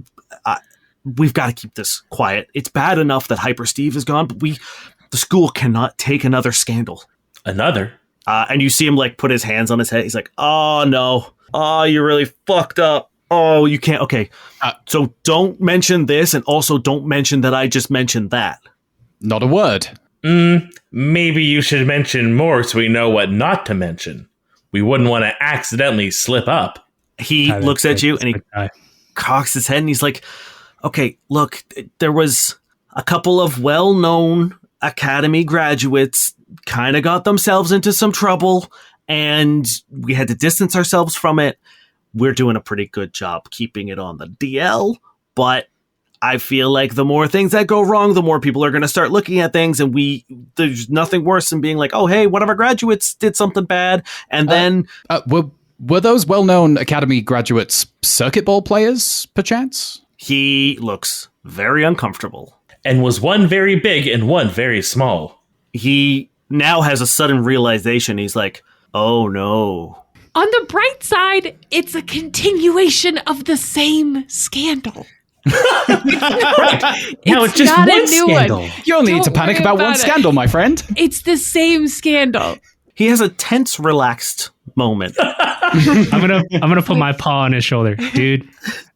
We've got to keep this quiet. It's bad enough that Hyper Steve is gone, but the school cannot take another scandal. Another? And you see him like put his hands on his head. He's like, oh no. Oh, you're really fucked up. Oh, you can't. Okay. So don't mention this, and also don't mention that I just mentioned that. Not a word. Maybe you should mention more so we know what not to mention. We wouldn't want to accidentally slip up. He looks at you and he cocks his head and he's like, okay, look, there was a couple of well-known academy graduates kind of got themselves into some trouble and we had to distance ourselves from it. We're doing a pretty good job keeping it on the DL, but I feel like the more things that go wrong, the more people are going to start looking at things, and there's nothing worse than being like, oh, hey, one of our graduates did something bad, and then... Were those well-known academy graduates circuit ball players, perchance? He looks very uncomfortable. And was one very big and one very small. He now has a sudden realization. He's like, oh, no. On the bright side, it's a continuation of the same scandal. Right. Now it's just not one a new scandal. one. You only need to Don't panic worry about one it. scandal, my friend. It's the same scandal. He has a tense, relaxed moment. I'm gonna put my paw on his shoulder, dude.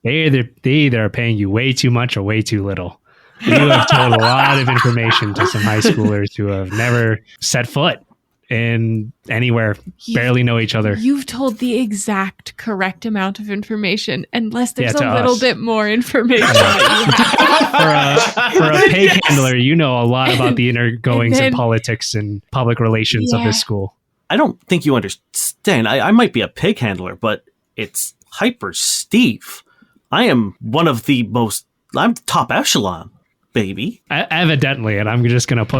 They either are paying you way too much or way too little. You have told a lot of information to some high schoolers who have never set foot in anywhere, barely know each other. You've told the exact correct amount of information, unless there's Yeah, a to little us. bit more information. For a pig handler, you know a lot about the inner goings and politics and public relations of this school. I don't think you understand. I might be a pig handler, but it's Hyper Steve. I am one of the most... I'm top echelon, baby. Evidently, and I'm just gonna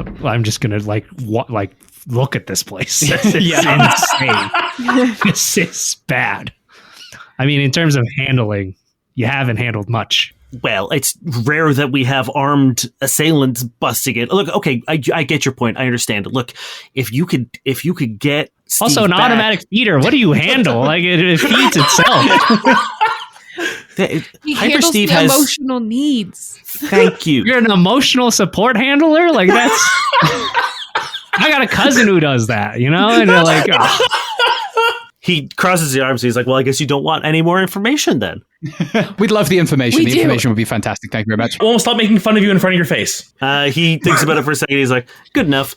look at this place. It's insane. This is bad. I mean, in terms of handling, you haven't handled much. Well, it's rare that we have armed assailants busting it. Look, okay, I get your point. I understand it. Look, if you could get Steve Also, an back, automatic feeder. What do you handle? Like it feeds itself. He Hyper handles Steve the has emotional needs. Thank you. You're an emotional support handler. Like that's. I got a cousin who does that. You know, and you're like. Oh. He crosses the arms. And he's like, "Well, I guess you don't want any more information then." We'd love the information. We The do. information would be fantastic. Thank you very much. We won't stop making fun of you in front of your face. He thinks about it for a second. He's like, "Good enough."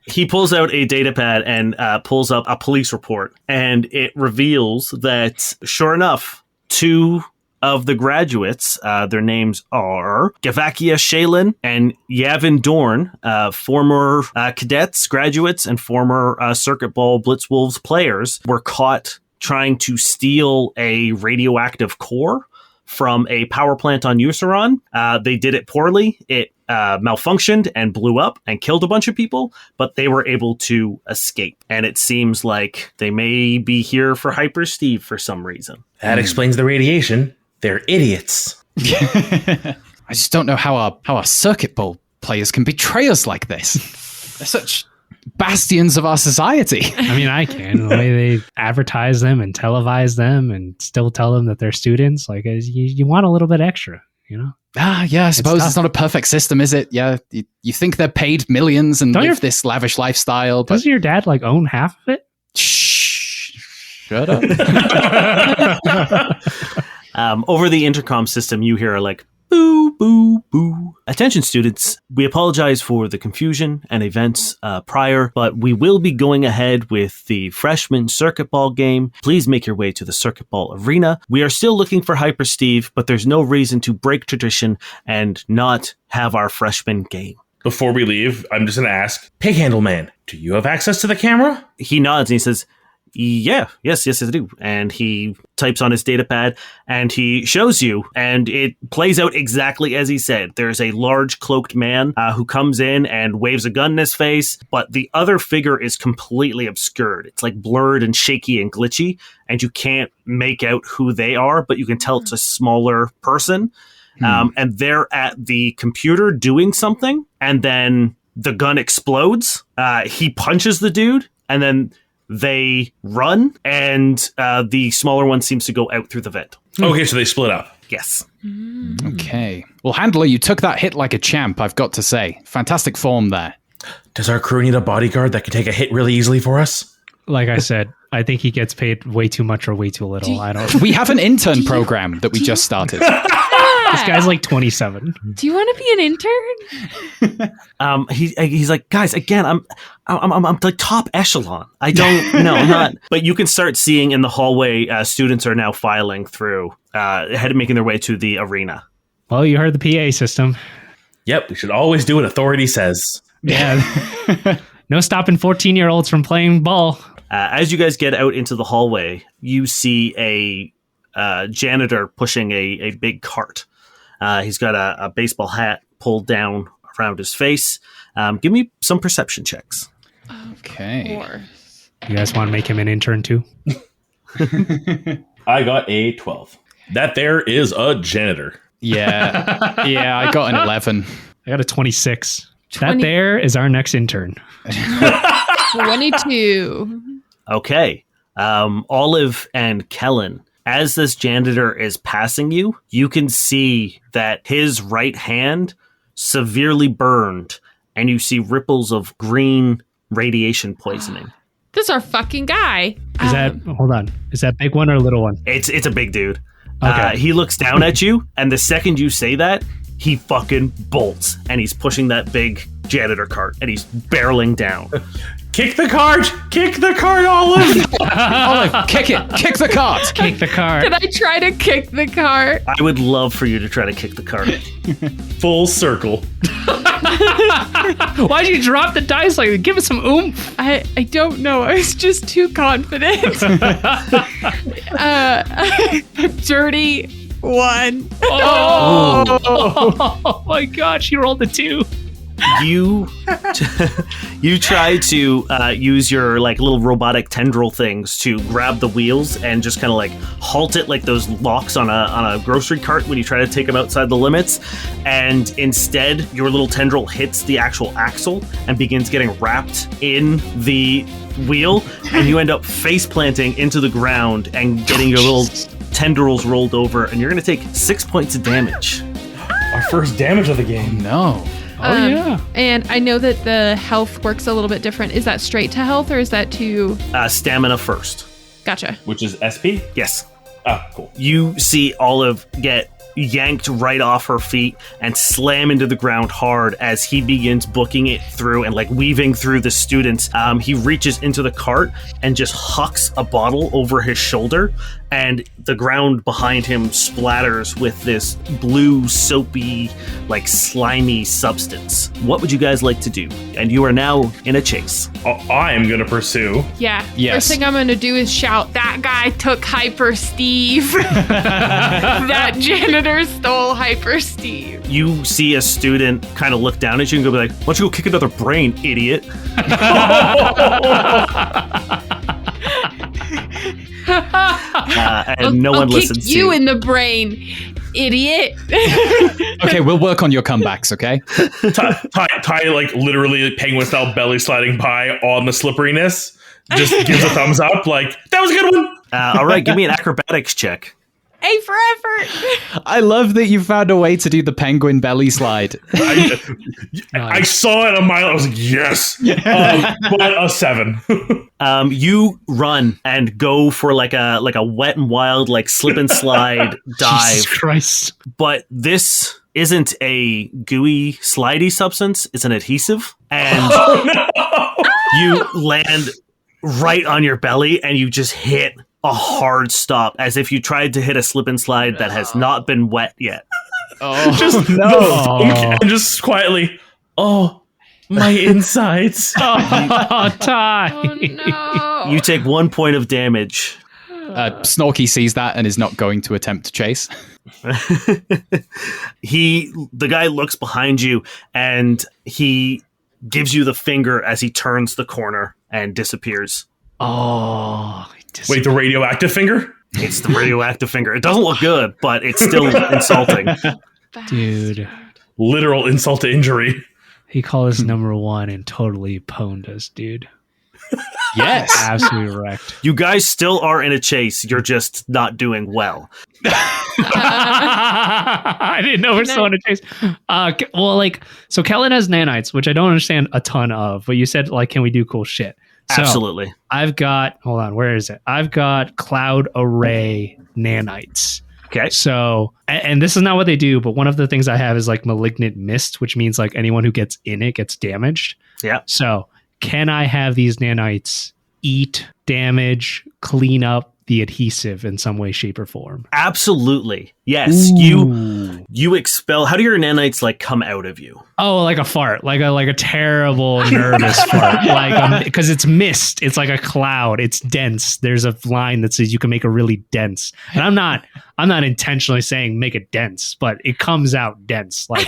He pulls out a data pad and pulls up a police report, and it reveals that, sure enough, 2 of the graduates, their names are Gavakia Shaylin and Yavin Dorn, former cadets, graduates, and former Circuit Ball Blitzwolves players, were caught trying to steal a radioactive core from a power plant on Euceron. They did it poorly. It malfunctioned and blew up and killed a bunch of people, but they were able to escape. And it seems like they may be here for Hyper Steve for some reason. That explains the radiation. They're idiots. I just don't know how our circuit ball players can betray us like this. They're such bastions of our society. I mean, I can. The way they advertise them and televise them and still tell them that they're students, like you want a little bit extra, you know? Yeah, I suppose tough. it's not a perfect system, is it? Yeah, you think they're paid millions and live this lavish lifestyle, but Doesn't your dad like own half of it? shh, shut up. Over the intercom system, you hear like, Boo, boo, boo. Attention, students. We apologize for the confusion and events prior, but we will be going ahead with the freshman circuit ball game. Please make your way to the circuit ball arena. We are still looking for Hyper Steve, but there's no reason to break tradition and not have our freshman game. Before we leave, I'm just going to ask, Pig Handle Man, do you have access to the camera? He nods and he says, yes, I do. And he types on his data pad and he shows you, and it plays out exactly as he said. There's a large cloaked man who comes in and waves a gun in his face, but the other figure is completely obscured. It's like blurred and shaky and glitchy, and you can't make out who they are, but you can tell it's a smaller person. And they're at the computer doing something, and then the gun explodes. He punches the dude, and then they run, and the smaller one seems to go out through the vent. Okay, so they split up. Yes. Okay. Well, Handler, you took that hit like a champ, I've got to say. Fantastic form there. Does our crew need a bodyguard that can take a hit really easily for us? Like I said, I think he gets paid way too much or way too little. I don't. We have an intern program that we just started. This guy's like 27. Do you want to be an intern? He's like, guys, again, I'm like top echelon. I don't know, I'm not. But you can start seeing in the hallway, students are now filing through, making their way to the arena. Well, you heard the PA system. Yep, we should always do what authority says. Yeah. No stopping 14-year-olds from playing ball. As you guys get out into the hallway, you see a janitor pushing a big cart. He's got a baseball hat pulled down around his face. Give me some perception checks. Okay. You guys want to make him an intern too? I got a 12. That there is a janitor. Yeah, I got an 11. I got a 26. That there is our next intern. 22. Okay. Olive and Kellen, as this janitor is passing you, you can see that his right hand severely burned, and you see ripples of green radiation poisoning. This is our fucking guy. Hold on. Is that big one or little one? It's a big dude. Okay. He looks down at you, and the second you say that, he fucking bolts, and he's pushing that big janitor cart, and he's barreling down. Kick the cart! Kick the cart, Olive! Olive, kick it! Kick the cart! Kick the cart. Can I try to kick the cart? I would love for you to try to kick the cart. Full circle. Why'd you drop the dice like that? Give us some oomph. I don't know. I was just too confident. Dirty one. Oh my god, she rolled a 2. You try to use your like little robotic tendril things to grab the wheels and just kind of like halt it like those locks on a grocery cart when you try to take them outside the limits, and instead your little tendril hits the actual axle and begins getting wrapped in the wheel, and you end up face planting into the ground and getting your little tendrils rolled over, and you're going to take 6 points of damage. Our first damage of the game. No. Oh, yeah. And I know that the health works a little bit different. Is that straight to health or is that to... Stamina first. Gotcha. Which is SP? Yes. Ah, cool. You see Olive get yanked right off her feet and slam into the ground hard as he begins booking it through and like weaving through the students. He reaches into the cart and just hucks a bottle over his shoulder, and the ground behind him splatters with this blue, soapy, like slimy substance. What would you guys like to do? And you are now in a chase. I am going to pursue. Yeah. Yes. First thing I'm going to do is shout, that guy took Hyper Steve. That janitor stole Hyper Steve. You see a student kind of look down at you and go be like, why don't you go kick another brain, idiot? And no one listens kick you to in the brain, idiot. Okay, we'll work on your comebacks, okay? Ty, like literally penguin style belly sliding by on the slipperiness, just gives a thumbs up, like, that was a good one. All right, give me an acrobatics check. A for effort. I love that you found a way to do the penguin belly slide. I saw it a mile. I was like, yes. But a 7. You run and go for like a Wet and Wild, like slip and slide dive. Jesus Christ. But this isn't a gooey, slidey substance. It's an adhesive. And you land right on your belly and you just hit a hard stop as if you tried to hit a slip and slide that has not been wet yet. Just and just quietly, my insides. Ty. Oh, no. You take 1 point of damage. Snorky sees that and is not going to attempt to chase. The guy looks behind you and he gives you the finger as he turns the corner and disappears. Wait, the radioactive finger? It's the radioactive finger. It doesn't look good, but it's still insulting. Dude. Literal insult to injury. He called us number one and totally pwned us, dude. Yes. Absolutely wrecked. You guys still are in a chase. You're just not doing well. I didn't know we're still in a chase. So Kellen has nanites, which I don't understand a ton of, but you said, like, can we do cool shit? So Absolutely. I've got, hold on, where is it? I've got cloud array nanites. Okay. So, and this is not what they do, but one of the things I have is like malignant mist, which means like anyone who gets in it gets damaged. Yeah. So can I have these nanites eat, damage, clean up the adhesive in some way, shape, or form? Absolutely. Yes. Ooh. You expel. How do your nanites like come out of you? Oh, like a fart, like a terrible nervous fart, because it's mist. It's like a cloud. It's dense. There's a line that says you can make it really dense, and I'm not intentionally saying make it dense, but it comes out dense. Like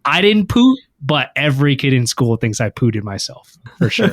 I didn't poop, but every kid in school thinks I pooted myself for sure.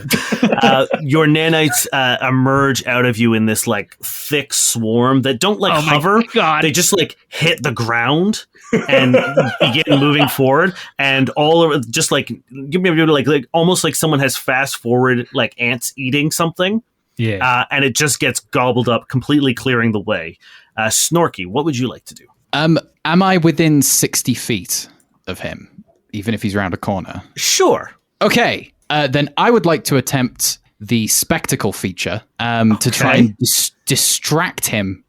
Your nanites emerge out of you in this like thick swarm that don't like hover. God. They just like hit the ground and begin moving forward, and all of just like give me like almost like someone has fast forward like ants eating something. Yeah. And it just gets gobbled up, completely clearing the way. Snorky, what would you like to do? Am I within 60 feet of him, even if he's around a corner? Sure. Okay. Then I would like to attempt the spectacle feature to try and distract him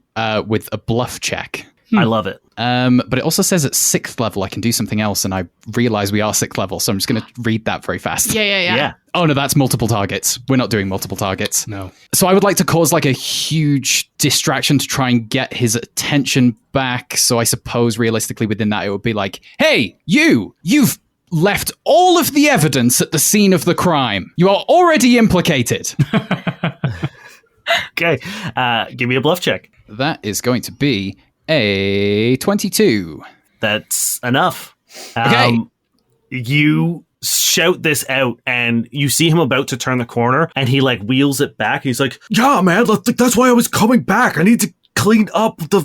with a bluff check. I love it. But it also says at 6th level I can do something else, and I realize we are 6th level, so I'm just going to read that very fast. Yeah. Oh, no, that's multiple targets. We're not doing multiple targets. No. So I would like to cause like a huge distraction to try and get his attention back. So I suppose realistically within that it would be like, hey, you've left all of the evidence at the scene of the crime. You are already implicated. Okay. Give me a bluff check. That is going to be a 22. That's enough. Okay. You shout this out and you see him about to turn the corner and he like wheels it back. He's like, yeah, man, that's why I was coming back. I need to clean up the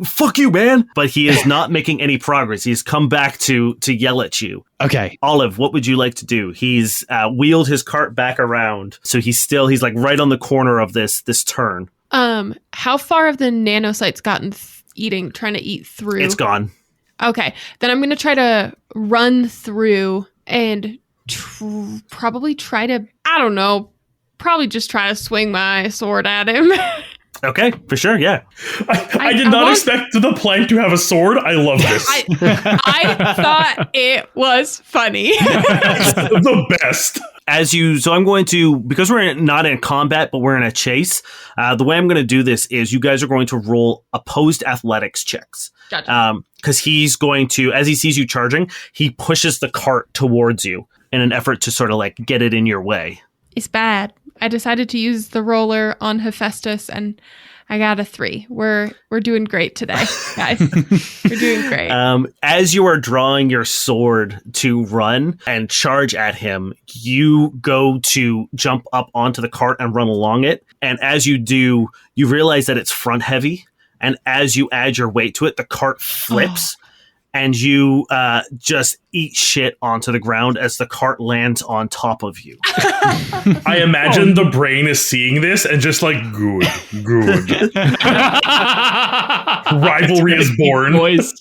fuck you, man. But he is not making any progress. He's come back to yell at you. Okay. Olive, what would you like to do? He's wheeled his cart back around. So he's like right on the corner of this turn. How far have the nanocytes gotten trying to eat through? It's gone. Okay. Then I'm going to try to run through and probably try to, I don't know, probably just try to swing my sword at him. Okay, for sure, yeah. I did not expect the plank to have a sword. I love this. I thought it was funny. The best. So I'm going to, because we're not in combat, but we're in a chase, the way I'm going to do this is you guys are going to roll opposed athletics checks. Gotcha. Because he's going to, as he sees you charging, he pushes the cart towards you in an effort to sort of like get it in your way. It's bad. I decided to use the roller on Hephaestus and I got a 3. We're doing great today, guys. We're doing great. As you are drawing your sword to run and charge at him, you go to jump up onto the cart and run along it. And as you do, you realize that it's front heavy. And as you add your weight to it, the cart flips. And you just eat shit onto the ground as the cart lands on top of you. I imagine the brain is seeing this and just like, good. Rivalry is born. Boys.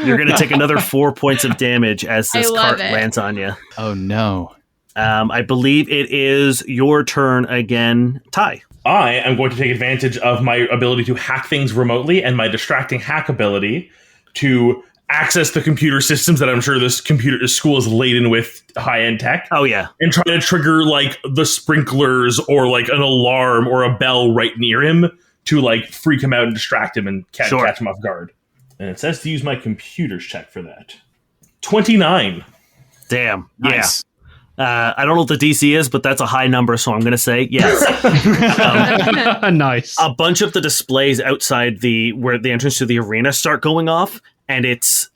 You're going to take another 4 points of damage as this cart lands on you. Oh, no. I believe it is your turn again, Ty. I am going to take advantage of my ability to hack things remotely and my distracting hack ability to access the computer systems that I'm sure this school is laden with high-end tech. Oh, yeah. And try to trigger, like, the sprinklers or, like, an alarm or a bell right near him to, like, freak him out and distract him and catch him off guard. And it says to use my computer's check for that. 29. Damn. Nice. Yeah. I don't know what the DC is, but that's a high number, so I'm going to say yes. Nice. A bunch of the displays outside where the entrance to the arena start going off, and it's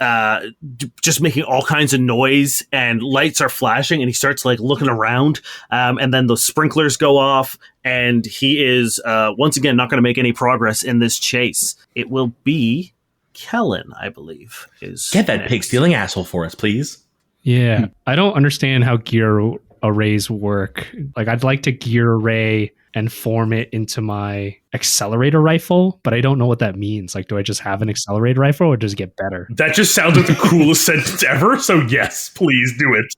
just making all kinds of noise, and lights are flashing, and he starts like looking around, and then the sprinklers go off, and he is once again not going to make any progress in this chase. It will be Kellen, I believe. Get that pig stealing asshole for us, please. Yeah. I don't understand how gear arrays work. Like, I'd like to gear array and form it into my accelerator rifle, but I don't know what that means. Like, do I just have an accelerator rifle or does it get better? That just sounds like the coolest sentence ever. So yes, please do it.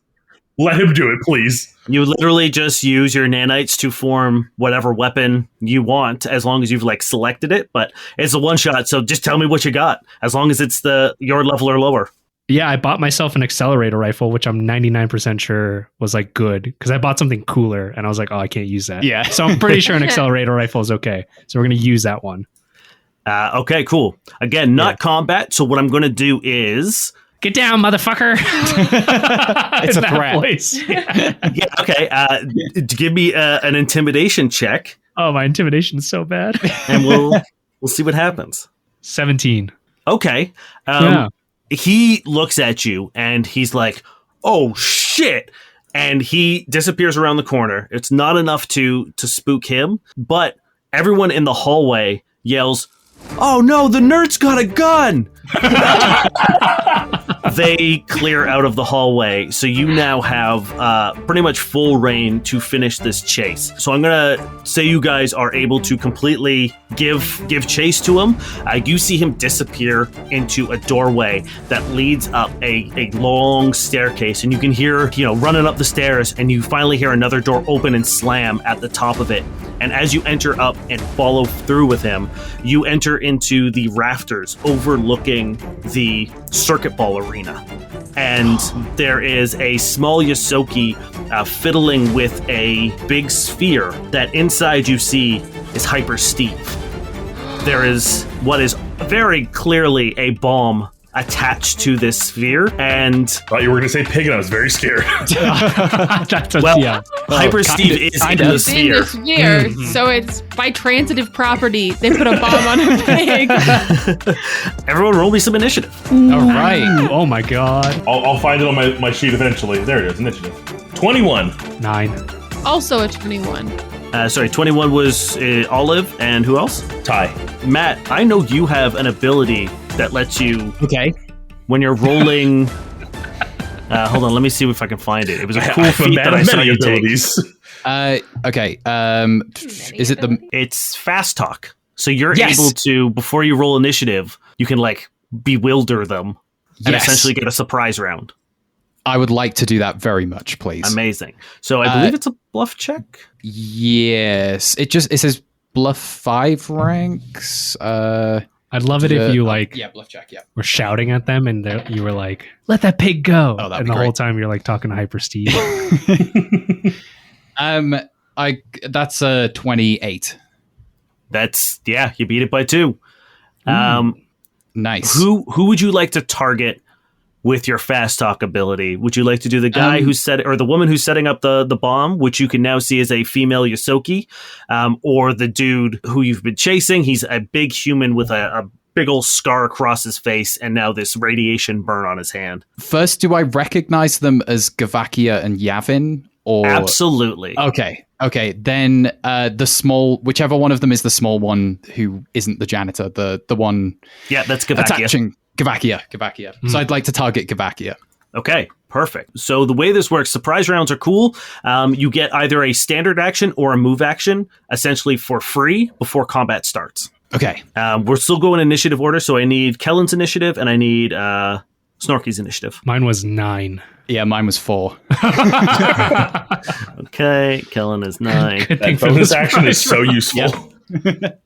Let him do it, please. You literally just use your nanites to form whatever weapon you want, as long as you've like selected it. But it's a one shot, so just tell me what you got, as long as it's your level or lower. Yeah, I bought myself an accelerator rifle, which I'm 99% sure was like good because I bought something cooler and I was like, oh, I can't use that. Yeah. So I'm pretty sure an accelerator rifle is okay. So we're going to use that one. Okay, cool. Again, not combat. So what I'm going to do is... Get down, motherfucker. It's a threat. Yeah, okay. Give me an intimidation check. Oh, my intimidation is so bad. And we'll see what happens. 17. Okay. Yeah. He looks at you and he's like, oh shit, and he disappears around the corner. It's not enough to spook him, but everyone in the hallway yells, oh no, the nerd's got a gun. They clear out of the hallway, so you now have pretty much full reign to finish this chase. So I'm gonna say you guys are able to completely give chase to him. You see him disappear into a doorway that leads up a long staircase, and you can hear, running up the stairs, and you finally hear another door open and slam at the top of it. And as you enter up and follow through with him, you enter into the rafters overlooking the circuit ball arena. And there is a small Yosoki fiddling with a big sphere that inside you see is Hyper Steve. There is what is very clearly a bomb attached to this sphere, and thought you were going to say pig, and I was very scared. Hyper Steve is in the sphere. It's in the sphere, so it's by transitive property. They put a bomb on a pig. Everyone, roll me some initiative. All right. Oh my god. I'll find it on my sheet eventually. There it is, initiative. 21. 9. Also a 21. 21 was Olive, and who else? Ty. Matt, I know you have an ability that lets you... Okay. When you're rolling... hold on, let me see if I can find it. It was a cool feat that I saw you take. Okay. Is it the... It's fast talk. So you're able to, before you roll initiative, you can, bewilder them and essentially get a surprise round. I would like to do that very much, please. Amazing. So I believe it's a bluff check? Yes. It says bluff 5 ranks. I'd love it if you bluff check, were shouting at them and you were like, let that pig go. Oh, and the whole time you're talking to Hyper Steve. That's a 28. That's, you beat it by 2. Nice. Who would you like to target with your fast talk ability? Would you like to do the guy or the woman who's setting up the bomb, which you can now see as a female Yosoki, or the dude who you've been chasing? He's a big human with a big old scar across his face and now this radiation burn on his hand. First, do I recognize them as Gavakia and Yavin? Or... Absolutely. Okay. Then the small, whichever one of them is the small one who isn't the janitor, the one... Yeah, that's Gavakia. Attaching Gavakia. So I'd like to target Gavakia. Okay, perfect. So the way this works, surprise rounds are cool. You get either a standard action or a move action, essentially for free before combat starts. Okay. We're still going initiative order, so I need Kellen's initiative and I need Snorky's initiative. Mine was 9. Yeah, mine was 4. Okay, Kellen is 9. Good thing That for bonus this action is so surprise useful.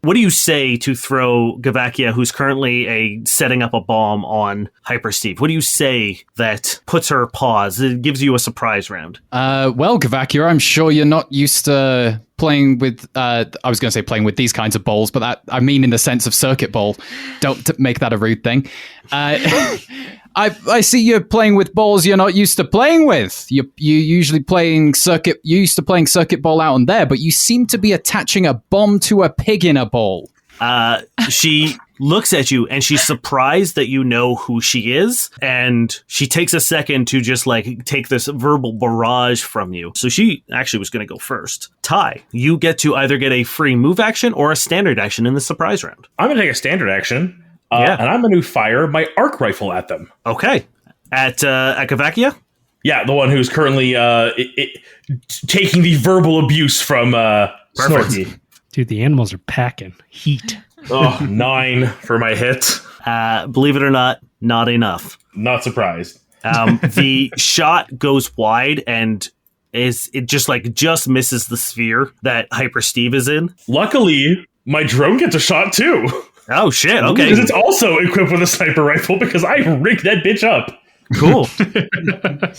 What do you say to throw Gavakia, who's currently setting up a bomb on Hyper Steve? What do you say that puts her pause? It gives you a surprise round. Well, Gavakia, I'm sure you're not used to playing with, I was going to say playing with these kinds of balls, but that I mean in the sense of circuit ball. Don't make that a rude thing. I see you're playing with balls you're not used to playing with. You usually playing circuit. You used to playing circuit ball out on there, but you seem to be attaching a bomb to a pig in a ball. She looks at you and she's surprised that you know who she is, and she takes a second to just like take this verbal barrage from you. So she actually was going to go first. Ty, you get to either get a free move action or a standard action in the surprise round. I'm going to take a standard action, Yeah. and I'm going to fire my arc rifle at them. Okay. At Gavakia? Yeah, the one who's currently taking the verbal abuse from Snorky. Dude, the animals are packing heat. Oh, 9 for my hit. Believe it or not enough. Not surprised. The shot goes wide and just misses the sphere that Hyper Steve is in. Luckily, my drone gets a shot too. Oh shit, okay. Because it's also equipped with a sniper rifle because I rigged that bitch up. Cool.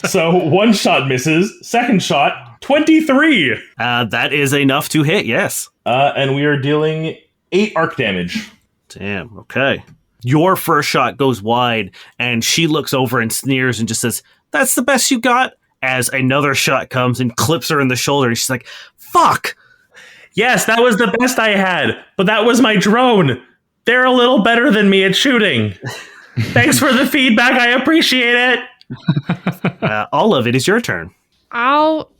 So one shot misses, second shot, 23. That is enough to hit, yes. And we are dealing 8 arc damage. Damn, okay. Your first shot goes wide, and she looks over and sneers and just says, "That's the best you got?" As another shot comes and clips her in the shoulder, and she's like, "Fuck!" Yes, that was the best I had, but that was my drone. They're a little better than me at shooting. Thanks for the feedback. I appreciate it. Olive, it is your turn. I'll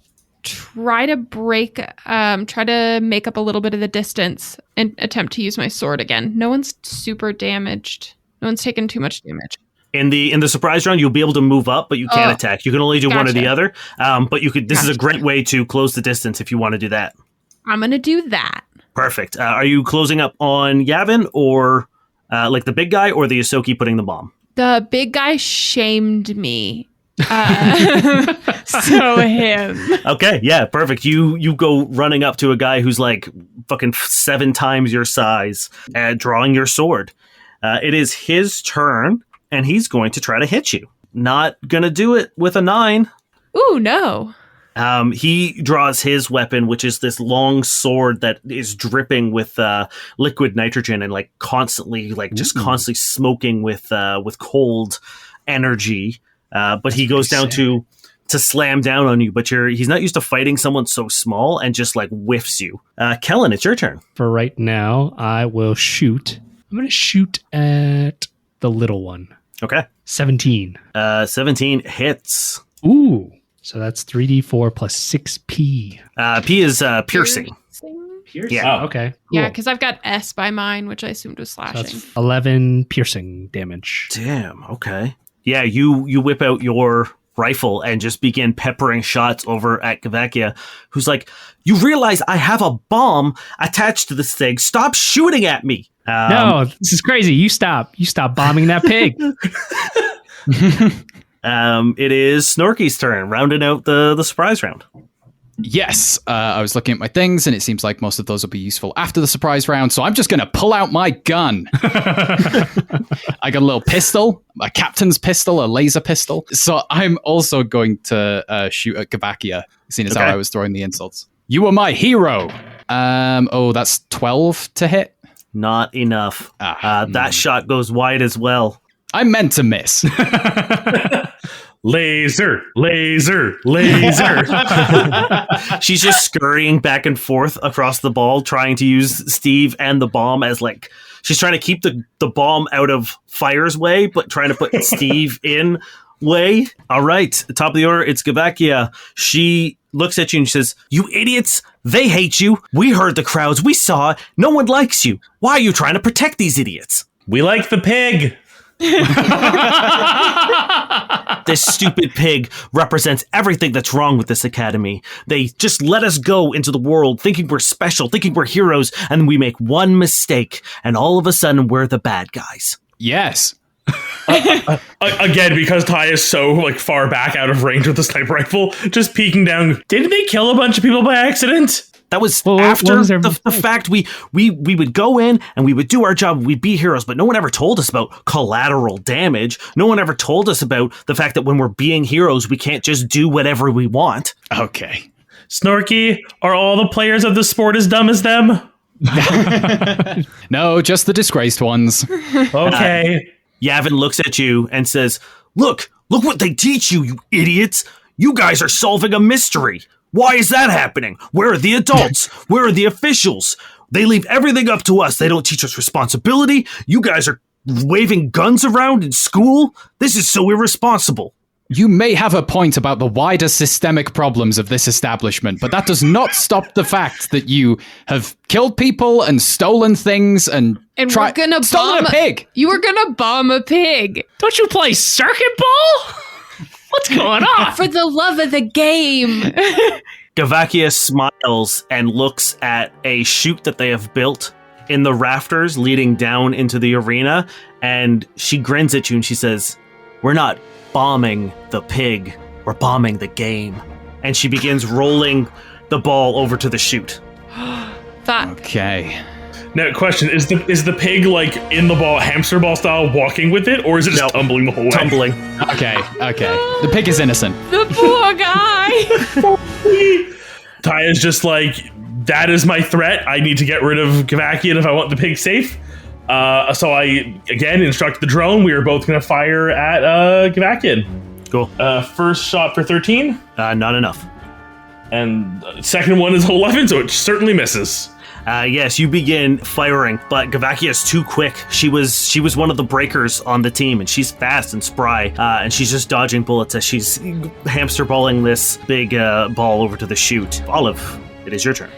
try to try to make up a little bit of the distance and attempt to use my sword again. No one's super damaged. No one's taken too much damage. In the surprise round, you'll be able to move up, but you can't attack. You can only do one or the other. But you could. This is a great way to close the distance if you want to do that. I'm gonna do that. Perfect. Are you closing up on Yavin or like the big guy or the Yosoki putting the bomb? The big guy shamed me. So him. Okay, yeah, perfect. You go running up to a guy who's like fucking 7 times your size, drawing your sword. It is his turn, and he's going to try to hit you. Not gonna do it with a 9. Ooh, no. He draws his weapon, which is this long sword that is dripping with liquid nitrogen and like constantly, constantly smoking with cold energy. But he goes down to slam down on you, but he's not used to fighting someone so small and just like whiffs you. Kellen, it's your turn. For right now, I will shoot. I'm going to shoot at the little one. Okay. 17. 17 hits. Ooh. So that's 3d4 plus 6p. P is piercing. Yeah. Oh, okay. Cool. Yeah, because I've got S by mine, which I assumed was slashing. So that's 11 piercing damage. Damn. Okay. Yeah, you whip out your rifle and just begin peppering shots over at Gavakia, who's like, "You realize I have a bomb attached to this thing. Stop shooting at me." No, this is crazy. You stop bombing that pig. It is Snorky's turn, rounding out the surprise round. Yes, I was looking at my things, and it seems like most of those will be useful after the surprise round, so I'm just going to pull out my gun. I got a little pistol, a captain's pistol, a laser pistol. So I'm also going to shoot at Gavakia, seeing as how I was throwing the insults. You were my hero! That's 12 to hit. Not enough. That shot goes wide as well. I meant to miss. Laser. She's just scurrying back and forth across the ball, trying to use Steve and the bomb as like she's trying to keep the bomb out of Fire's way, but trying to put Steve in way. All right, top of the order, it's Gavakia. She looks at you and she says, "You idiots! They hate you. We heard the crowds. We saw it. No one likes you. Why are you trying to protect these idiots?" We like the pig. This stupid pig represents everything that's wrong with this academy. They just let us go into the world thinking we're special, thinking we're heroes, and we make one mistake, and all of a sudden we're the bad guys. Yes. Again, because Ty is so like far back out of range with the sniper rifle, just peeking down. Didn't they kill a bunch of people by accident? That was Well, after what was their the fact we would go in and we would do our job. We'd be heroes, but no one ever told us about collateral damage. No one ever told us about the fact that when we're being heroes, we can't just do whatever we want. Okay. Snorky, are all the players of the sport as dumb as them? No, just the disgraced ones. Okay. Yavin looks at you and says, Look what they teach you, you idiots. You guys are solving a mystery. Why is that happening? Where are the adults? Where are the officials? They leave everything up to us. They don't teach us responsibility. You guys are waving guns around in school. This is so irresponsible. You may have a point about the wider systemic problems of this establishment, but that does not stop the fact that you have killed people and stolen things and we're gonna stolen bomb a pig. You were gonna bomb a pig. Don't you play circuit ball? What's going on? For the love of the game. Gavakia smiles and looks at a chute that they have built in the rafters leading down into the arena, and she grins at you and she says, We're not bombing the pig, we're bombing the game. And she begins rolling the ball over to the chute. Fuck. Okay. Now, question, is the pig like in the ball, hamster ball style, walking with it, or is it just tumbling the whole way? Tumbling. Okay. The pig is innocent. The poor guy. Ty is just like, that is my threat. I need to get rid of Gavakian if I want the pig safe. So I, again, instruct the drone. We are both going to fire at Gavakian. Cool. First shot for 13. Not enough. And second one is 11, so it certainly misses. Yes, you begin firing, but Gavakia is too quick. She was one of the breakers on the team, and she's fast and spry, and she's just dodging bullets as she's hamster balling this big ball over to the chute. Olive, it is your turn.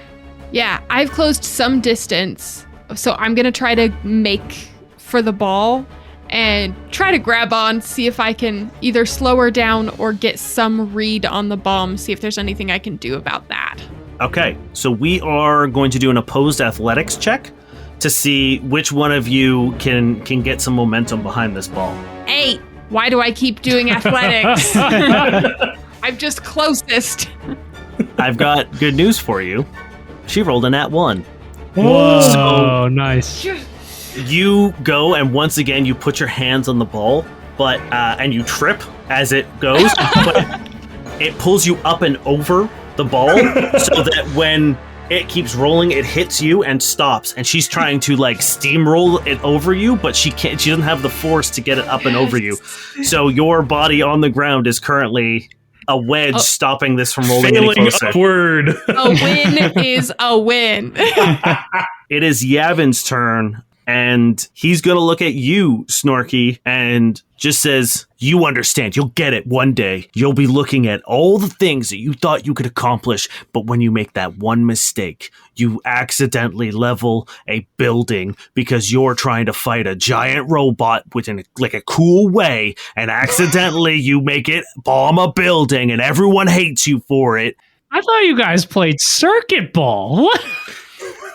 Yeah, I've closed some distance, so I'm gonna try to make for the ball and try to grab on, see if I can either slow her down or get some read on the bomb, see if there's anything I can do about that. Okay, so we are going to do an opposed athletics check to see which one of you can get some momentum behind this ball. 8. Why do I keep doing athletics? I'm just closest. I've got good news for you. She rolled a nat 1. Whoa, So nice. you go and once again you put your hands on the ball, but and you trip as it goes, but it pulls you up and over the ball so that when it keeps rolling, it hits you and stops. And she's trying to like steamroll it over you, but she can't. She doesn't have the force to get it up and over you. So your body on the ground is currently a wedge stopping this from rolling any Failing closer. upward. A win is a win. It is Yavin's turn, and he's gonna look at you, Snorky, and just says, you understand, you'll get it one day. You'll be looking at all the things that you thought you could accomplish, but when you make that one mistake, you accidentally level a building because you're trying to fight a giant robot within like a cool way, and accidentally you make it bomb a building and everyone hates you for it. I thought you guys played circuit ball. What?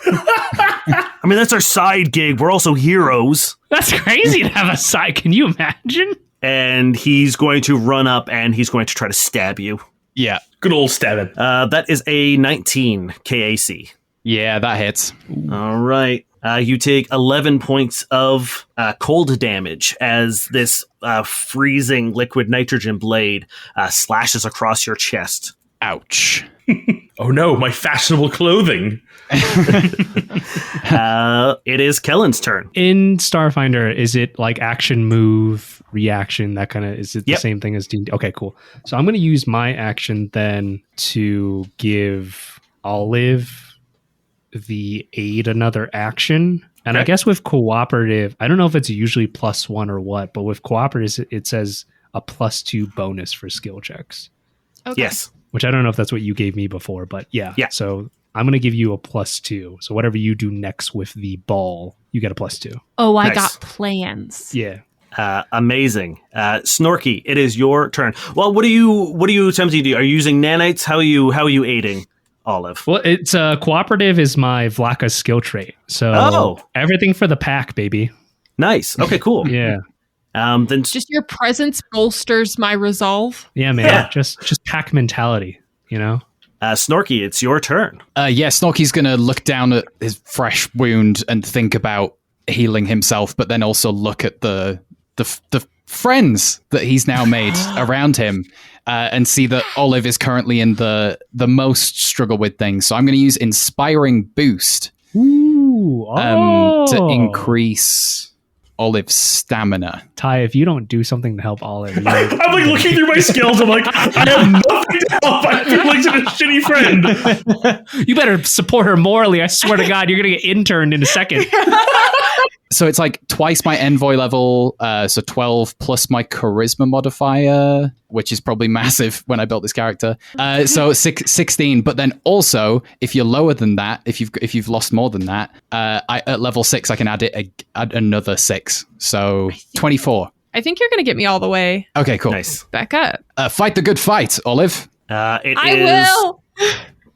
I mean, that's our side gig. We're also heroes. That's crazy to have a side. Can you imagine? And he's going to run up and he's going to try to stab you. Yeah. Good old stabbing. That is a 19 KAC. Yeah, that hits. All right. You take 11 points of cold damage as this freezing liquid nitrogen blade slashes across your chest. Ouch. Oh no, my fashionable clothing. It is Kellen's turn. In Starfinder, is it like action, move, reaction, that kind of, is it the Yep. same thing as D&D? Okay, cool. So I'm going to use my action then to give Olive the aid another action. And I Okay. guess with cooperative, I don't know if it's usually +1 or what, but with cooperative, it says a +2 bonus for skill checks, Okay. Yes. which I don't know if that's what you gave me before, but yeah. Yeah. So I'm going to give you a +2. So whatever you do next with the ball, you get a +2. Oh, I Nice. got plans. Yeah. Amazing. Snorky, it is your turn. Well, what are you attempting to do? Are you using nanites? How are you aiding Olive? Well, it's cooperative is my Vlaka skill trait. So Oh. everything for the pack, baby. Nice. Okay, cool. Yeah. Then Just your presence bolsters my resolve. Yeah, man. Yeah. Just pack mentality, you know? Snorky, it's your turn. Yeah, Snorky's going to look down at his fresh wound and think about healing himself, but then also look at the friends that he's now made around him and see that Olive is currently in the most struggle with things. So I'm going to use Inspiring Boost to increase Olive's stamina. Ty, if you don't do something to help Olive, I'm like looking through my skills. I'm like, I have nothing to help. I feel like such a shitty friend. you better support her morally. I swear to God, you're going to get interned in a second. So it's like twice my envoy level, so 12 plus my charisma modifier, which is probably massive when I built this character. So 16. But then also, if you're lower than that, if you've lost more than that, at level 6 I can add another 6. So 24. I think you're going to get me all the way Okay, cool. Nice. back up. Fight the good fight, Olive. I will.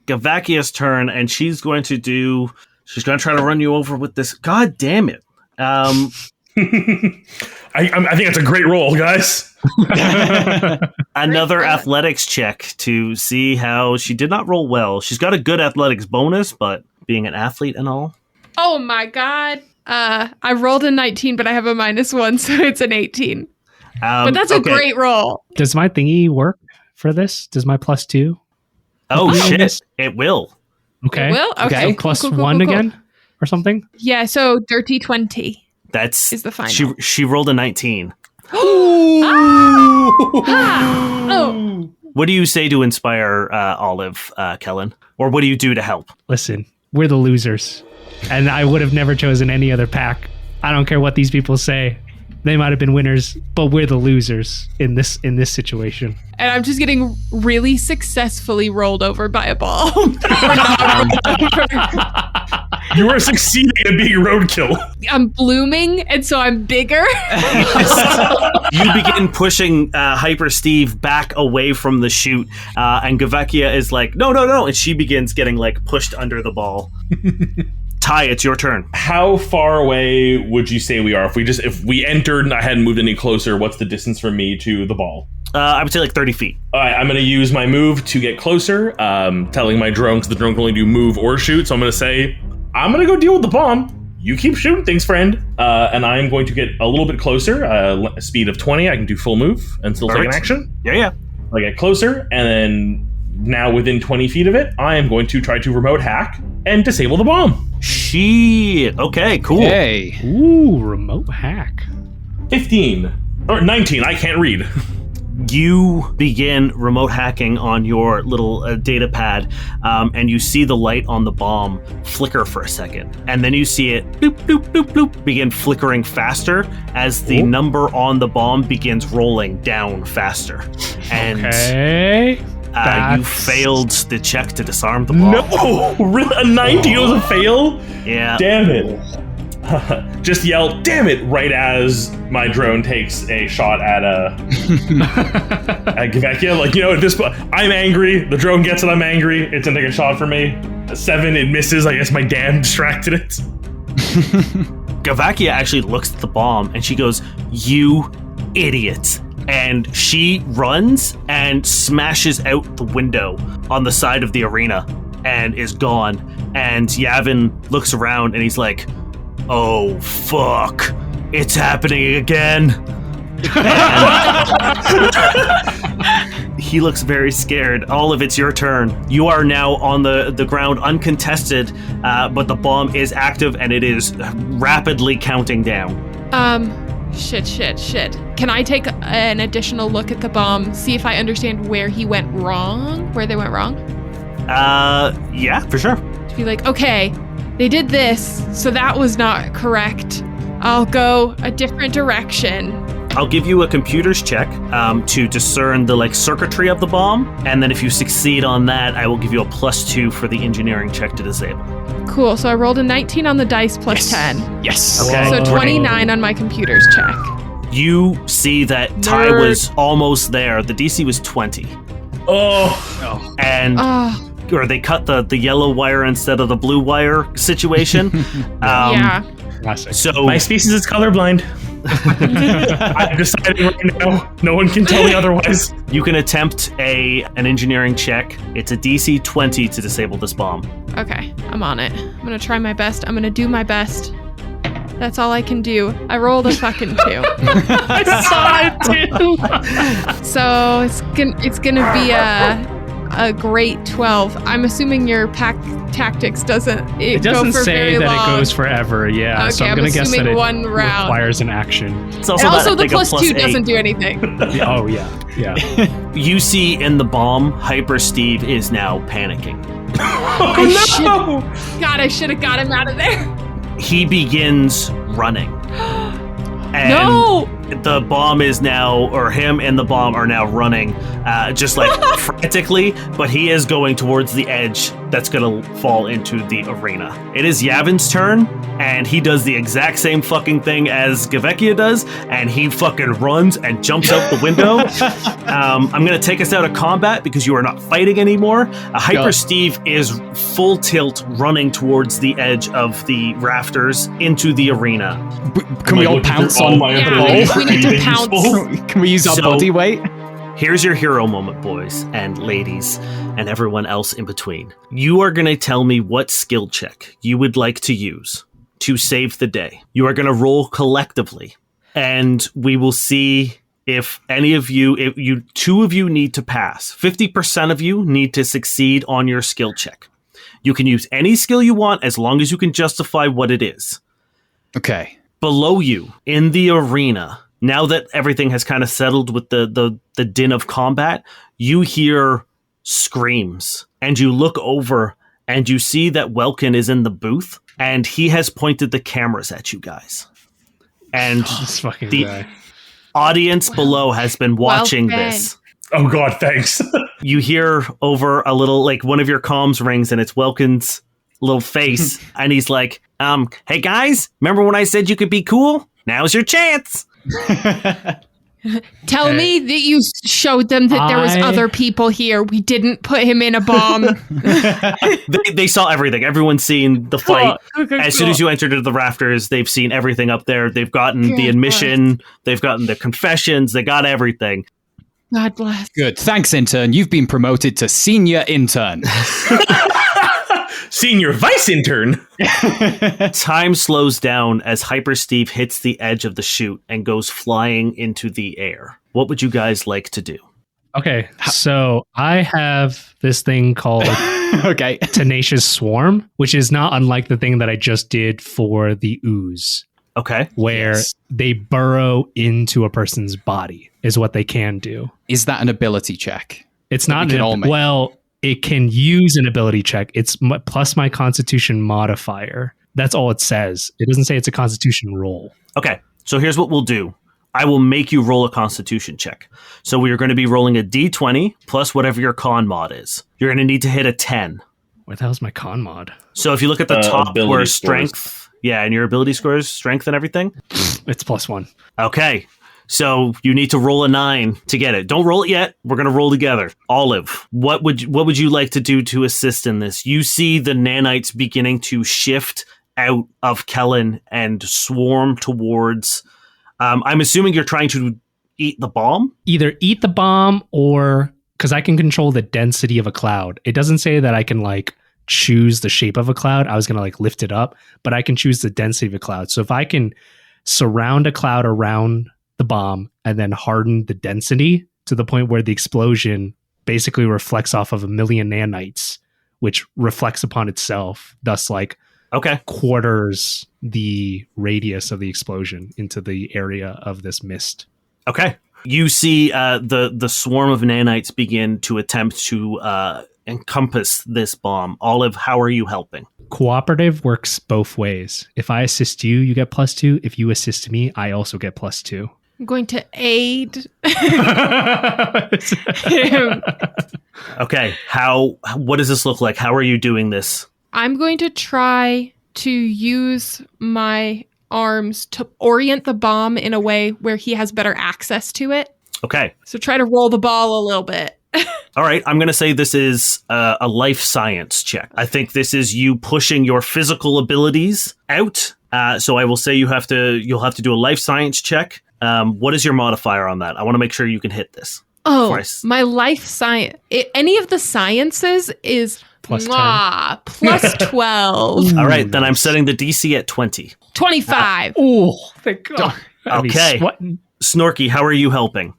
Gavakia's turn, and she's going to try to run you over with this. God damn it. I think it's a great roll, guys. Another athletics check to see how she did not roll well. She's got a good athletics bonus, but being an athlete and all. Oh my God. I rolled a 19, but I have a -1, so it's an 18. But that's a great roll. Does my thingy work for this? Does my +2? Oh, shit. Bonus? It will. Okay. It will? Okay. So plus Cool, 1 cool, cool. again or something? Yeah, so dirty 20 That's is the final. She rolled a 19. Oh. What do you say to inspire Olive, Kellen? Or what do you do to help? Listen, we're the losers. And I would have never chosen any other pack. I don't care what these people say. They might have been winners, but we're the losers in this situation. And I'm just getting really successfully rolled over by a ball. You are succeeding at being roadkill. I'm blooming, and so I'm bigger. You begin pushing Hyper Steve back away from the chute, and Gavakia is like, no, and she begins getting like pushed under the ball. Ty, it's your turn. How far away would you say we are? If we entered and I hadn't moved any closer, what's the distance from me to the ball? I would say like 30 feet. All right, I'm going to use my move to get closer, telling my drone, because the drone can only do move or shoot. So I'm going to say, I'm going to go deal with the bomb. You keep shooting things, friend. And I'm going to get a little bit closer, a speed of 20. I can do full move and still take an action. Yeah. I get closer, and then now within 20 feet of it, I am going to try to remote hack and disable the bomb. Shit. Okay, cool. Hey. Ooh, remote hack. 15. Or 19, I can't read. You begin remote hacking on your little data pad, and you see the light on the bomb flicker for a second. And then you see it bloop, bloop, bloop, bloop, begin flickering faster as the number on the bomb begins rolling down faster. And Okay. you failed the check to disarm the bomb. No! Really? A 19 was a fail? Yeah. Damn it. Just yell, damn it, right as my drone takes a shot at Gavakia. Like, at this point, I'm angry. The drone gets it, I'm angry. It's gonna take a shot for me. A 7, it misses. I guess my dam distracted it. Gavakia actually looks at the bomb and she goes, "You idiot." And she runs and smashes out the window on the side of the arena and is gone. And Yavin looks around and he's like, "Oh, fuck. It's happening again." He looks very scared. Olive, it's your turn. You are now on the ground uncontested, but the bomb is active and it is rapidly counting down. Shit. Can I take an additional look at the bomb, see if I understand where they went wrong? Yeah, for sure. To be like, okay, they did this, so that was not correct. I'll go a different direction. I'll give you a computer's check to discern the circuitry of the bomb, and then if you succeed on that, I will give you a +2 for the engineering check to disable. Cool, so I rolled a 19 on the dice plus 10. Yes. Okay. So 29 on my computer's check. You see that Ty was almost there. The DC was 20. Oh. And or they cut the yellow wire instead of the blue wire situation. Yeah. Classic. So My species is colorblind. I'm deciding right now. No one can tell me otherwise. you can attempt an engineering check. It's a DC 20 to disable this bomb. Okay, I'm on it. I'm gonna try my best. I'm gonna do my best. That's all I can do. I rolled a fucking 2. I saw it too. So it's gonna be a great 12. I'm assuming your pack tactics doesn't It go doesn't for say very that long. it goes forever. Yeah, Okay, so I'm I'm gonna guess that assuming it one round. requires an action. It's And also the like a plus 2 8. doesn't do anything. Oh yeah. You see in the bomb, Hyper Steve is now panicking. God, I should have got him out of there. He begins running. And No! the bomb is now, or him and the bomb are now running, just like frantically, but he is going towards the edge that's going to fall into the arena. It is Yavin's turn, and he does the exact same fucking thing as Gavekia does, and he fucking runs and jumps out the window. I'm going to take us out of combat because you are not fighting anymore. Hyper Steve is full tilt running towards the edge of the rafters into the arena. Can we all pounce on my Yeah, abilities? we need to pounce. Can we use our So- body weight? Here's your hero moment, boys and ladies, and everyone else in between. You are going to tell me what skill check you would like to use to save the day. You are going to roll collectively, and we will see if two of you need to pass. 50% of you need to succeed on your skill check. You can use any skill you want as long as you can justify what it is. Okay. Below you in the arena, now that everything has kind of settled with the din of combat, you hear screams, and you look over and you see that Welkin is in the booth, and he has pointed the cameras at you guys. And This fucking the guy. audience below has been watching this. Oh God, thanks. You hear over a little, like one of your comms rings, and it's Welkin's little face, and he's like, hey guys, remember when I said you could be cool? Now's your chance. Tell me that you showed them that there was other people here. We didn't put him in a bomb. They saw everything. Everyone's seen the fight. Okay, As soon as you entered into the rafters, they've seen everything up there. They've gotten the admission. They've gotten the confessions. They got everything. God bless. Good. Thanks, intern. You've been promoted to senior intern. Senior vice intern. Time slows down as Hyper Steve hits the edge of the chute and goes flying into the air. What would you guys like to do? Okay, so I have this thing called Okay. Tenacious Swarm, which is not unlike the thing that I just did for the ooze, Okay. where they burrow into a person's body, is what they can do. Is that an ability check? It's That not we can all make. well, it can use an ability check. It's plus my Constitution modifier. That's all it says. It doesn't say it's a Constitution roll. Okay. So here's what we'll do. I will make you roll a Constitution check. So we are going to be rolling a D20 plus whatever your con mod is. You're going to need to hit a 10. Where the hell's my con mod? So if you look at the top ability where scores. strength, and your ability scores, strength and everything. It's +1. Okay. So you need to roll a 9 to get it. Don't roll it yet. We're going to roll together. Olive, what would you like to do to assist in this? You see the nanites beginning to shift out of Kellen and swarm towards... I'm assuming you're trying to eat the bomb? Either eat the bomb or... Because I can control the density of a cloud. It doesn't say that I can, like, choose the shape of a cloud. I was going to, like, lift it up. But I can choose the density of a cloud. So if I can surround a cloud around the bomb and then harden the density to the point where the explosion basically reflects off of 1 million nanites, which reflects upon itself, thus like Okay. quarters the radius of the explosion into the area of this mist. Okay. You see the swarm of nanites begin to attempt to encompass this bomb. Olive, how are you helping? Cooperative works both ways. If I assist you, you get +2. If you assist me, I also get +2. I'm going to aid. Okay. What does this look like? How are you doing this? I'm going to try to use my arms to orient the bomb in a way where he has better access to it. Okay. So try to roll the ball a little bit. All right. I'm going to say this is a life science check. I think this is you pushing your physical abilities out So I will say you'll have to do a life science check. What is your modifier on that? I want to make sure you can hit this. Oh, my life science. Any of the sciences is Plus 10. plus 12. All right, then I'm setting the DC at 20. 25. Oh, thank God. Okay. Snorky, how are you helping?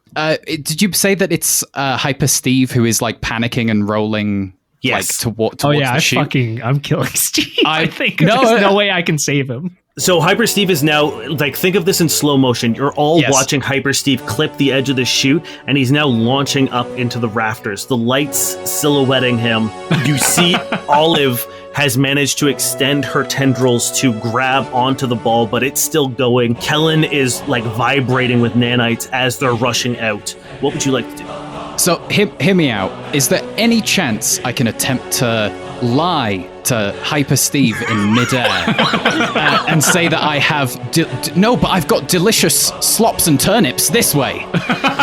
Did you say that it's Hyper Steve who is like panicking and rolling? Yes. Like towards yeah, the chute? I'm killing Steve. I think No, there's no way I can save him. So Hyper Steve is now, like, think of this in slow motion. You're all watching Hyper Steve clip the edge of the chute, and he's now launching up into the rafters. The lights silhouetting him. You see Olive has managed to extend her tendrils to grab onto the ball, but it's still going. Kellen is, like, vibrating with nanites as they're rushing out. What would you like to do? So, hear me out. Is there any chance I can attempt to lie to Hyper Steve in midair and say that I have... No, but I've got delicious slops and turnips this way.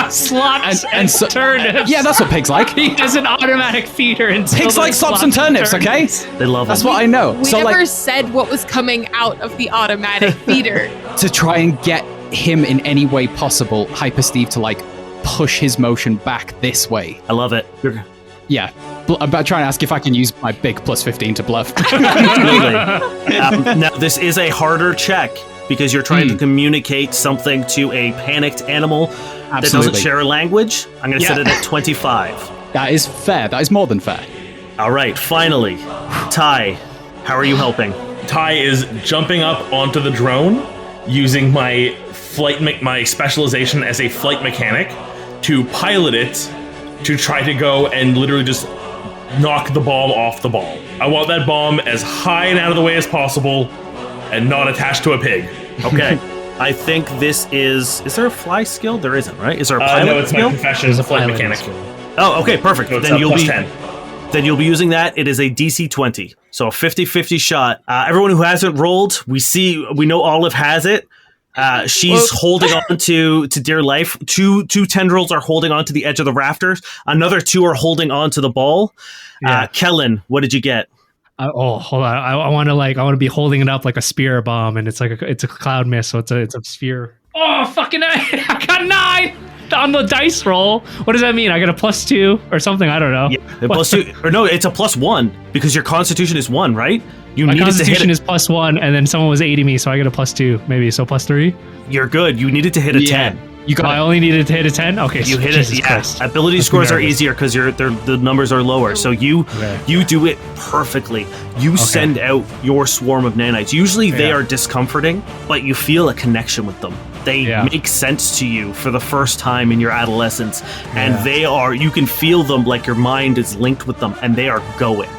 Slops and turnips. Yeah, that's what pigs like. He has an automatic feeder. Pigs like slops and turnips, okay? They love That's them. what I know. We never said what was coming out of the automatic feeder. To try and get him in any way possible, Hyper Steve to like push his motion back this way. I love it. Yeah. I'm about trying to ask if I can use my big plus 15 to bluff. Absolutely. Now, this is a harder check because you're trying to communicate something to a panicked animal that doesn't share a language. I'm going to set it at 25. That is fair. That is more than fair. All right, finally. Ty, how are you helping? Ty is jumping up onto the drone using my my specialization as a flight mechanic to pilot it to try to go and literally just knock the bomb off the ball. I want that bomb as high and out of the way as possible and not attached to a pig. Okay. I think this is there a fly skill? There isn't, right? Is there a pilot no, it's skill? my profession as a flight mechanic. Oh, okay, perfect. So Then you'll be 10. Then you'll be using that. It is a DC 20. So a 50-50 shot. Everyone who hasn't rolled, we know Olive has it. She's holding on to dear life. Two tendrils are holding on to the edge of the rafters. Another two are holding on to the ball. Kellen, what did you get? Hold on. I want to be holding it up like a spear bomb, and it's like it's a cloud mist, so it's a sphere. Oh, fucking I got 9 on the dice roll. What does that mean? I got a +2 or something? I don't know. Yeah, +2, or no, it's a +1 because your Constitution is 1, right? My Constitution is +1, and then someone was aiding me, so I get a +2, maybe. So +3. You're good. You needed to hit a 10. I only needed to hit a 10. Okay, you hit Jesus it. Yeah, Christ. ability scores are easier because the numbers are lower. So you do it perfectly. You send out your swarm of nanites. Usually they are discomforting, but you feel a connection with them. They make sense to you for the first time in your adolescence, and you can feel them like your mind is linked with them, and they are going.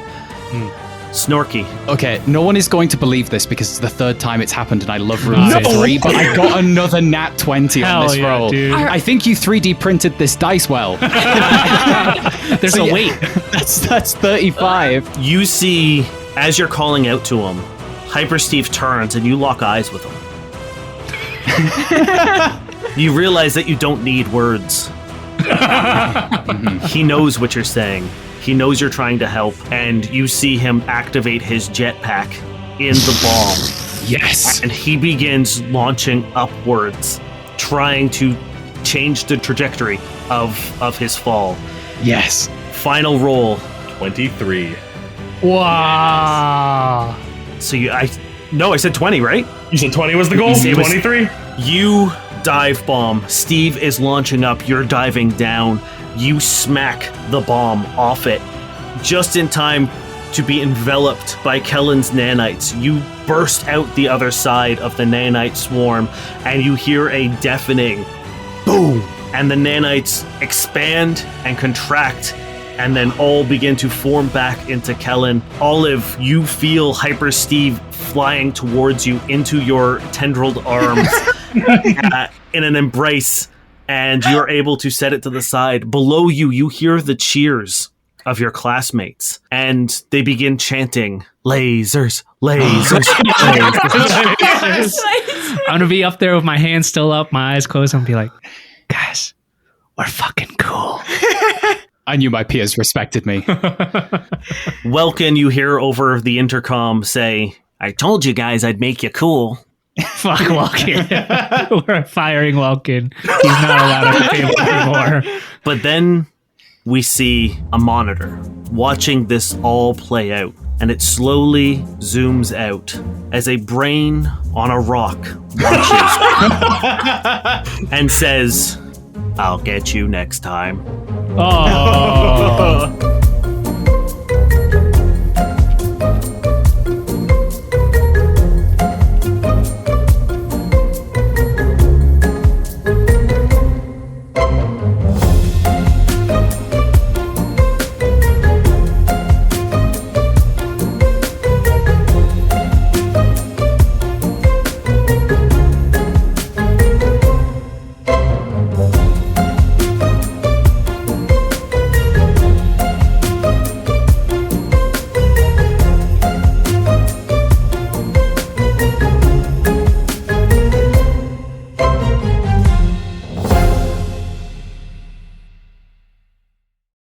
Snorky. Okay, no one is going to believe this because it's the third time it's happened and I love roll 3, but I got another nat 20 on this roll. Dude. I think you 3D printed this dice well. There's a weight. That's 35. You see, as you're calling out to him, Hyper Steve turns and you lock eyes with him. You realize that you don't need words. He knows what you're saying. He knows you're trying to help, and you see him activate his jetpack in the bomb. Yes. And he begins launching upwards, trying to change the trajectory of his fall. Yes. Final roll. 23. Wow. So I said 20, right? You said 20 was the goal? 23? You dive bomb. Steve is launching up. You're diving down. You smack the bomb off it just in time to be enveloped by Kellen's nanites. You burst out the other side of the nanite swarm, and you hear a deafening boom, and the nanites expand and contract, and then all begin to form back into Kellen. Olive, you feel Hyper Steve flying towards you into your tendrilled arms in an embrace, and you're able to set it to the side. Below you, you hear the cheers of your classmates, and they begin chanting, "Lasers, lasers, lasers." I'm going to be up there with my hands still up, my eyes closed, and be like, guys, we're fucking cool. I knew my peers respected me. Welkin, you hear over the intercom say, I told you guys I'd make you cool. Fuck Welkin. We're firing Welkin. He's not allowed at the table anymore. But then we see a monitor watching this all play out, and it slowly zooms out as a brain on a rock watches and says, I'll get you next time. Oh.